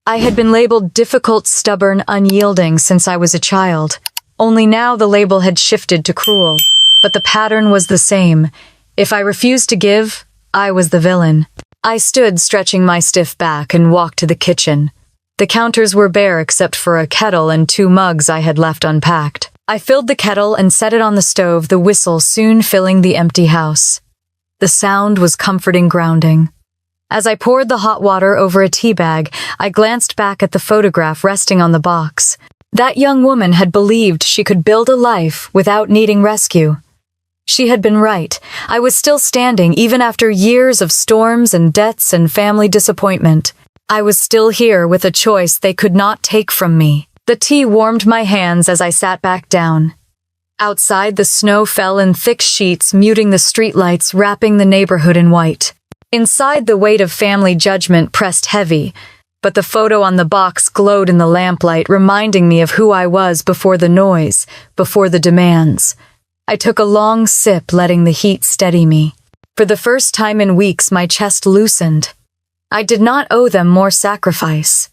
I had been labeled difficult, stubborn, unyielding since I was a child. Only now the label had shifted to cruel. But the pattern was the same. If I refused to give, I was the villain. I stood, stretching my stiff back, and walked to the kitchen. The counters were bare except for a kettle and 2 mugs I had left unpacked. I filled the kettle and set it on the stove, the whistle soon filling the empty house. The sound was comforting, grounding. As I poured the hot water over a tea bag, I glanced back at the photograph resting on the box. That young woman had believed she could build a life without needing rescue. She had been right. I was still standing even after years of storms and deaths and family disappointment. I was still here with a choice they could not take from me. The tea warmed my hands as I sat back down. Outside, the snow fell in thick sheets, muting the streetlights, wrapping the neighborhood in white. Inside, the weight of family judgment pressed heavy, but the photo on the box glowed in the lamplight, reminding me of who I was before the noise, before the demands. I took a long sip, letting the heat steady me. For the first time in weeks, my chest loosened. I did not owe them more sacrifice.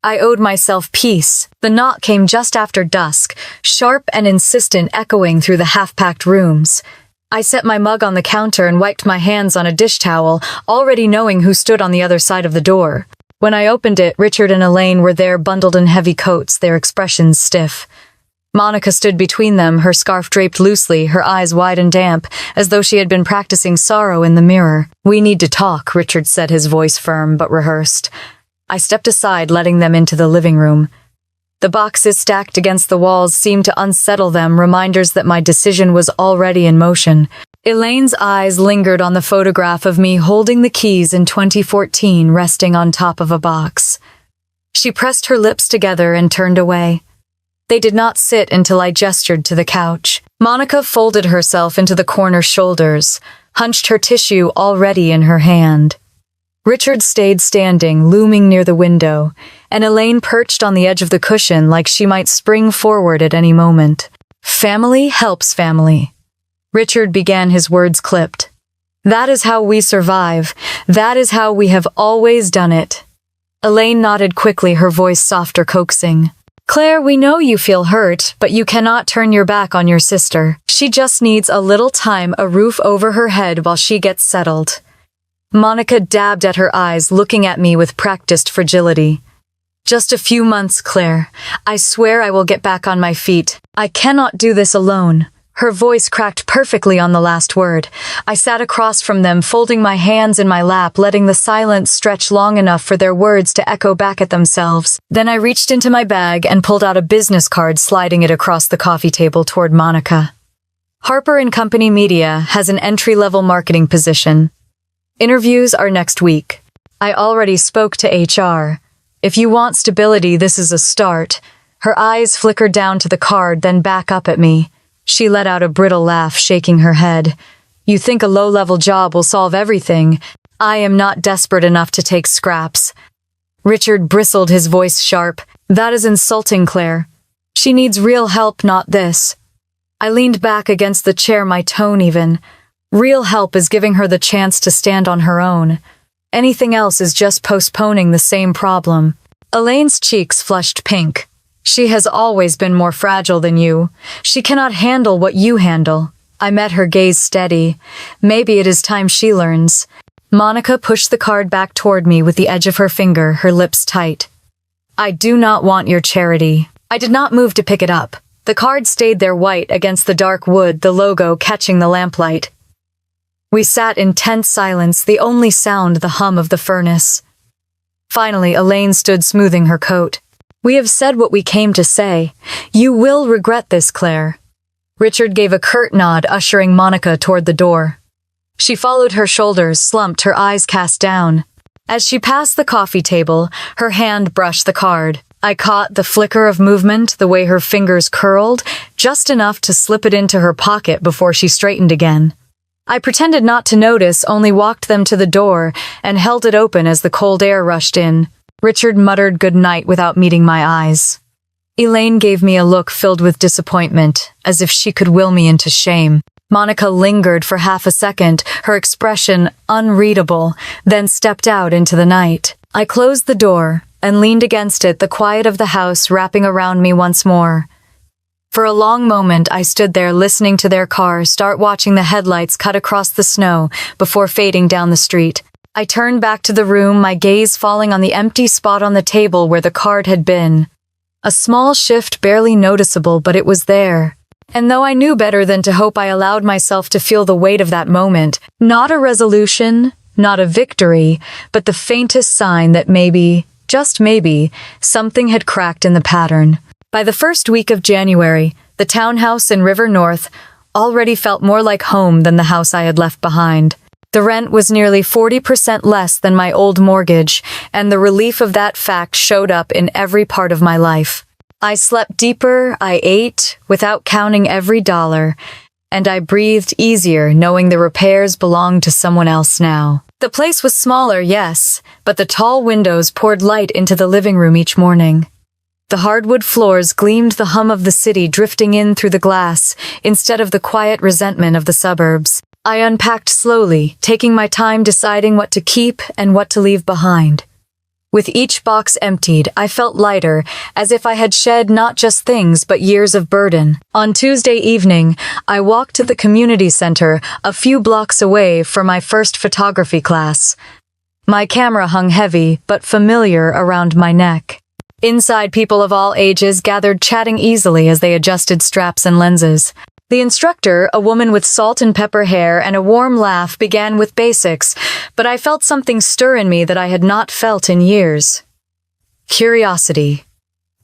I owed myself peace. The knock came just after dusk, sharp and insistent, echoing through the half-packed rooms. I set my mug on the counter and wiped my hands on a dish towel, already knowing who stood on the other side of the door. When I opened it, Richard and Elaine were there, bundled in heavy coats, their expressions stiff. Monica stood between them, her scarf draped loosely, her eyes wide and damp, as though she had been practicing sorrow in the mirror. "We need to talk," Richard said, his voice firm but rehearsed. I stepped aside, letting them into the living room. The boxes stacked against the walls seemed to unsettle them, reminders that my decision was already in motion. Elaine's eyes lingered on the photograph of me holding the keys in 2014, resting on top of a box. She pressed her lips together and turned away. They did not sit until I gestured to the couch. Monica folded herself into the corner shoulders, hunched her tissue already in her hand. Richard stayed standing, looming near the window, and Elaine perched on the edge of the cushion like she might spring forward at any moment. "Family helps family." Richard began, his words clipped. "That is how we survive. That is how we have always done it." Elaine nodded quickly, her voice softer, coaxing. "Claire, we know you feel hurt, but you cannot turn your back on your sister. She just needs a little time, a roof over her head while she gets settled." Monica dabbed at her eyes, looking at me with practiced fragility. "Just a few months, Claire. I swear I will get back on my feet. I cannot do this alone." Her voice cracked perfectly on the last word. I sat across from them, folding my hands in my lap, letting the silence stretch long enough for their words to echo back at themselves. Then I reached into my bag and pulled out a business card, sliding it across the coffee table toward Monica. "Harper & Company Media has an entry-level marketing position. Interviews are next week. I already spoke to HR. If you want stability, this is a start." Her eyes flickered down to the card, then back up at me. She let out a brittle laugh, shaking her head. "You think a low-level job will solve everything? I am not desperate enough to take scraps." Richard bristled, his voice sharp. "That is insulting, Claire. She needs real help, not this." I leaned back against the chair, my tone even. Real help is giving her the chance to stand on her own. Anything else is just postponing the same problem. Elaine's cheeks flushed pink. "She has always been more fragile than you. She cannot handle what you handle." I met her gaze steady. "Maybe it is time she learns." Monica pushed the card back toward me with the edge of her finger, her lips tight. "I do not want your charity." I did not move to pick it up. The card stayed there, white against the dark wood, the logo catching the lamplight. We sat in tense silence, the only sound the hum of the furnace. Finally, Elaine stood, smoothing her coat. "We have said what we came to say. You will regret this, Claire." Richard gave a curt nod, ushering Monica toward the door. She followed, her shoulders slumped, her eyes cast down. As she passed the coffee table, her hand brushed the card. I caught the flicker of movement, the way her fingers curled, just enough to slip it into her pocket before she straightened again. I pretended not to notice, only walked them to the door and held it open as the cold air rushed in. Richard muttered good night without meeting my eyes. Elaine gave me a look filled with disappointment, as if she could will me into shame. Monica lingered for half a second, her expression unreadable, then stepped out into the night. I closed the door and leaned against it, the quiet of the house wrapping around me once more. For a long moment, I stood there listening to their car start, watching the headlights cut across the snow before fading down the street. I turned back to the room, my gaze falling on the empty spot on the table where the card had been. A small shift, barely noticeable, but it was there. And though I knew better than to hope, I allowed myself to feel the weight of that moment. Not a resolution, not a victory, but the faintest sign that maybe, just maybe, something had cracked in the pattern. By the first week of January, the townhouse in River North already felt more like home than the house I had left behind. The rent was nearly 40% less than my old mortgage, and the relief of that fact showed up in every part of my life. I slept deeper, I ate, without counting every dollar, and I breathed easier knowing the repairs belonged to someone else now. The place was smaller, yes, but the tall windows poured light into the living room each morning. The hardwood floors gleamed, the hum of the city drifting in through the glass, instead of the quiet resentment of the suburbs. I unpacked slowly, taking my time deciding what to keep and what to leave behind. With each box emptied, I felt lighter, as if I had shed not just things but years of burden. On Tuesday evening, I walked to the community center, a few blocks away, for my first photography class. My camera hung heavy but familiar around my neck. Inside, people of all ages gathered, chatting easily as they adjusted straps and lenses. The instructor, a woman with salt and pepper hair and a warm laugh, began with basics, but I felt something stir in me that I had not felt in years. Curiosity.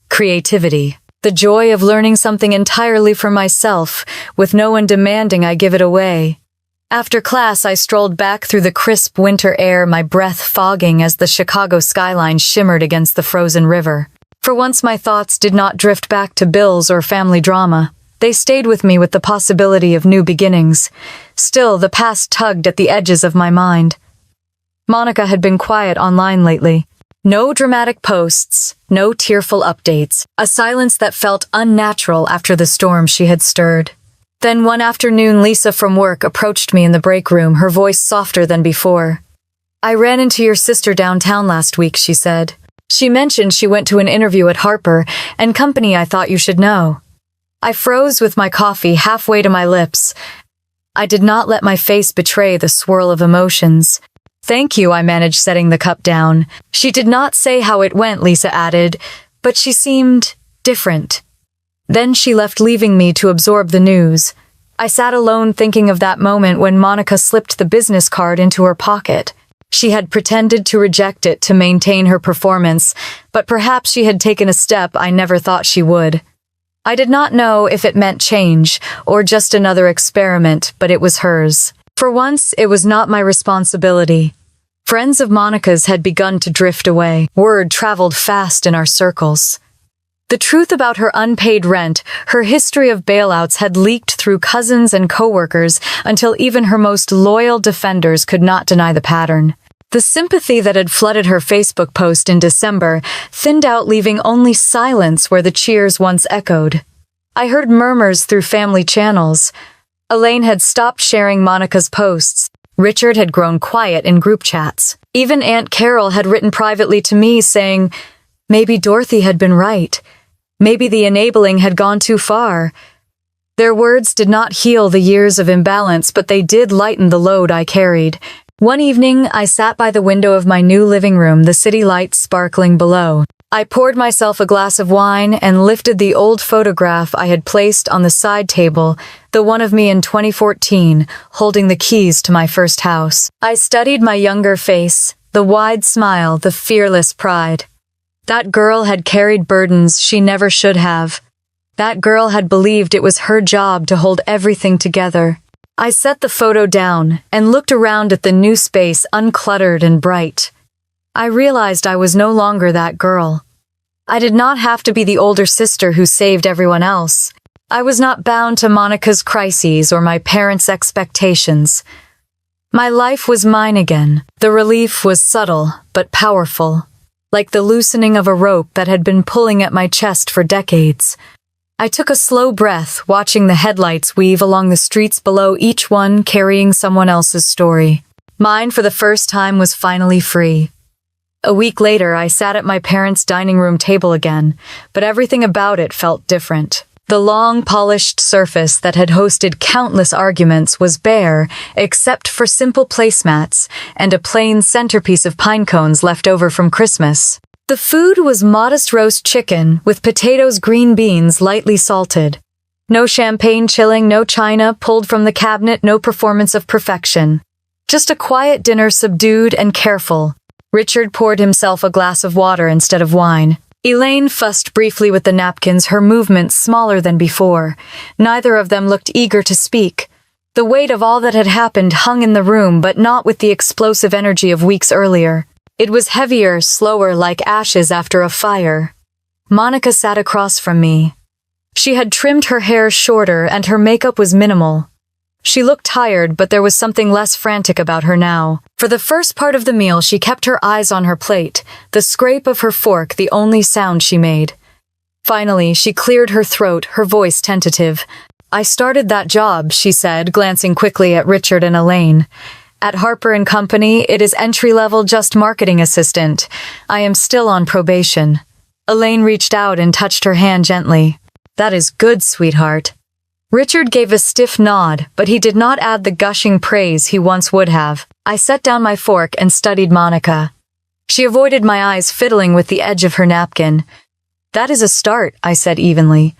Creativity. The joy of learning something entirely for myself, with no one demanding I give it away. After class, I strolled back through the crisp winter air, my breath fogging as the Chicago skyline shimmered against the frozen river. For once, my thoughts did not drift back to bills or family drama. They stayed with me with the possibility of new beginnings. Still, the past tugged at the edges of my mind. Monica had been quiet online lately. No dramatic posts, no tearful updates, a silence that felt unnatural after the storm she had stirred. Then one afternoon, Lisa from work approached me in the break room, her voice softer than before. "I ran into your sister downtown last week," she said. "She mentioned she went to an interview at Harper and Company. I thought you should know." I froze with my coffee halfway to my lips. I did not let my face betray the swirl of emotions. "Thank you," I managed, setting the cup down. "She did not say how it went," Lisa added, "but she seemed different." Then she left, leaving me to absorb the news. I sat alone thinking of that moment when Monica slipped the business card into her pocket. She had pretended to reject it to maintain her performance, but perhaps she had taken a step I never thought she would. I did not know if it meant change or just another experiment, but it was hers. For once, it was not my responsibility. Friends of Monica's had begun to drift away. Word traveled fast in our circles. The truth about her unpaid rent, her history of bailouts, had leaked through cousins and coworkers until even her most loyal defenders could not deny the pattern. The sympathy that had flooded her Facebook post in December thinned out, leaving only silence where the cheers once echoed. I heard murmurs through family channels. Elaine had stopped sharing Monica's posts. Richard had grown quiet in group chats. Even Aunt Carol had written privately to me saying, maybe Dorothy had been right. Maybe the enabling had gone too far. Their words did not heal the years of imbalance, but they did lighten the load I carried. One evening, I sat by the window of my new living room, the city lights sparkling below. I poured myself a glass of wine and lifted the old photograph I had placed on the side table, the one of me in 2014, holding the keys to my first house. I studied my younger face, the wide smile, the fearless pride. That girl had carried burdens she never should have. That girl had believed it was her job to hold everything together. I set the photo down and looked around at the new space, uncluttered and bright. I realized I was no longer that girl. I did not have to be the older sister who saved everyone else. I was not bound to Monica's crises or my parents' expectations. My life was mine again. The relief was subtle, but powerful, like the loosening of a rope that had been pulling at my chest for decades. I took a slow breath, watching the headlights weave along the streets below, each one carrying someone else's story. Mine, for the first time, was finally free. A week later, I sat at my parents' dining room table again, but everything about it felt different. The long, polished surface that had hosted countless arguments was bare, except for simple placemats and a plain centerpiece of pine cones left over from Christmas. The food was modest roast chicken with potatoes, green beans, lightly salted. No champagne chilling, no china pulled from the cabinet, no performance of perfection. Just a quiet dinner, subdued and careful. Richard poured himself a glass of water instead of wine. Elaine fussed briefly with the napkins, her movements smaller than before. Neither of them looked eager to speak. The weight of all that had happened hung in the room, but not with the explosive energy of weeks earlier. It was heavier, slower, like ashes after a fire. Monica sat across from me. She had trimmed her hair shorter and her makeup was minimal. She looked tired, but there was something less frantic about her now. For the first part of the meal, she kept her eyes on her plate, the scrape of her fork the only sound she made. Finally, she cleared her throat, her voice tentative. "I started that job," she said, glancing quickly at Richard and Elaine. "At Harper & Company, it is entry-level, just marketing assistant. I am still on probation." Elaine reached out and touched her hand gently. "That is good, sweetheart." Richard gave a stiff nod, but he did not add the gushing praise he once would have. I set down my fork and studied Monica. She avoided my eyes, fiddling with the edge of her napkin. "That is a start," I said evenly.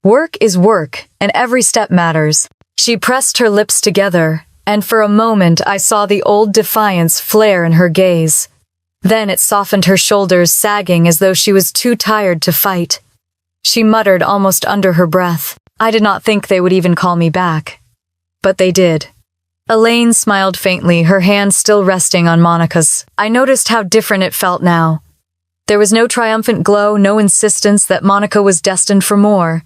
"Work is work, and every step matters." She pressed her lips together, and for a moment I saw the old defiance flare in her gaze. Then it softened, her shoulders sagging as though she was too tired to fight. She muttered almost under her breath, "I did not think they would even call me back." But they did. Elaine smiled faintly, her hand still resting on Monica's. I noticed how different it felt now. There was no triumphant glow, no insistence that Monica was destined for more.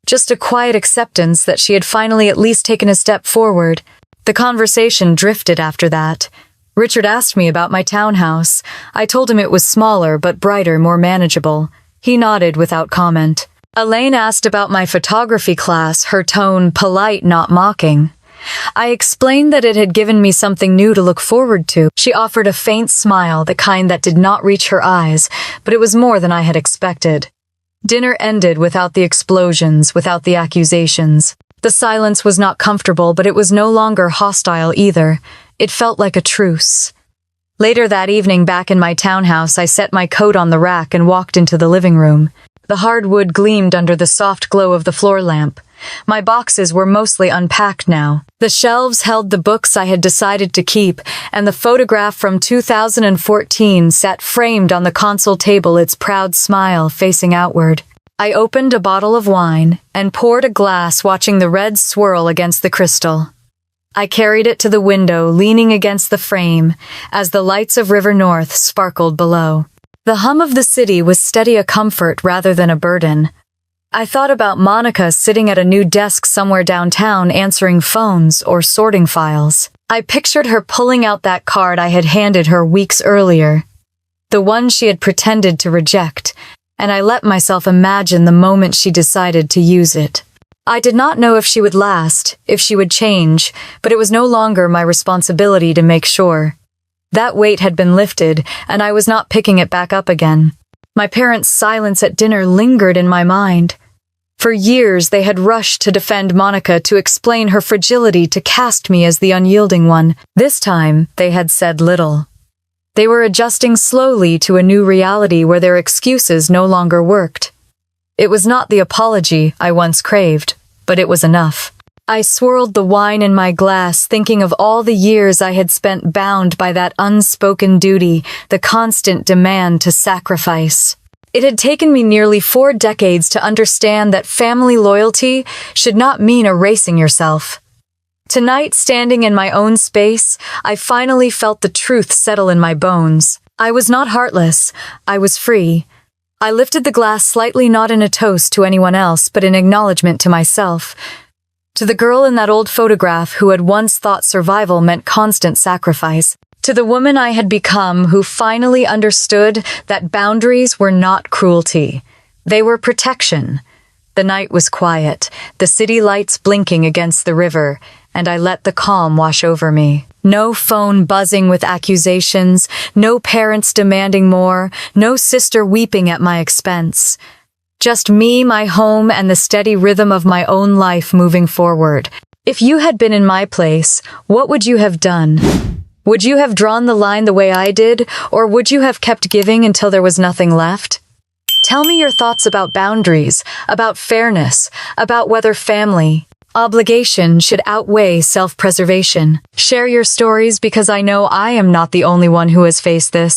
Just a quiet acceptance that she had finally at least taken a step forward. The conversation drifted after that. Richard asked me about my townhouse. I told him it was smaller but brighter, more manageable. He nodded without comment. Elaine asked about my photography class, her tone polite, not mocking. I explained that it had given me something new to look forward to. She offered a faint smile, the kind that did not reach her eyes, but it was more than I had expected. Dinner ended without the explosions, without the accusations. The silence was not comfortable, but it was no longer hostile either. It felt like a truce. Later that evening, back in my townhouse, I set my coat on the rack and walked into the living room. The hardwood gleamed under the soft glow of the floor lamp. My boxes were mostly unpacked now. The shelves held the books I had decided to keep, and the photograph from 2014 sat framed on the console table, its proud smile facing outward. I opened a bottle of wine and poured a glass, watching the red swirl against the crystal. I carried it to the window, leaning against the frame, as the lights of River North sparkled below. The hum of the city was steady, a comfort rather than a burden. I thought about Monica sitting at a new desk somewhere downtown, answering phones or sorting files. I pictured her pulling out that card I had handed her weeks earlier, the one she had pretended to reject, and I let myself imagine the moment she decided to use it. I did not know if she would last, if she would change, but it was no longer my responsibility to make sure. That weight had been lifted, and I was not picking it back up again. My parents' silence at dinner lingered in my mind. For years they had rushed to defend Monica, to explain her fragility, to cast me as the unyielding one. This time, they had said little. They were adjusting slowly to a new reality where their excuses no longer worked. It was not the apology I once craved, but it was enough. I swirled the wine in my glass, thinking of all the years I had spent bound by that unspoken duty, the constant demand to sacrifice. It had taken me nearly 4 decades to understand that family loyalty should not mean erasing yourself. Tonight, standing in my own space, I finally felt the truth settle in my bones. I was not heartless. I was free. I lifted the glass slightly, not in a toast to anyone else, but in acknowledgement to myself. To the girl in that old photograph who had once thought survival meant constant sacrifice. To the woman I had become who finally understood that boundaries were not cruelty. They were protection. The night was quiet, the city lights blinking against the river, and I let the calm wash over me. No phone buzzing with accusations, no parents demanding more, no sister weeping at my expense. Just me, my home, and the steady rhythm of my own life moving forward. If you had been in my place, what would you have done? Would you have drawn the line the way I did, or would you have kept giving until there was nothing left? Tell me your thoughts about boundaries, about fairness, about whether family, obligation should outweigh self-preservation. Share your stories because I know I am not the only one who has faced this.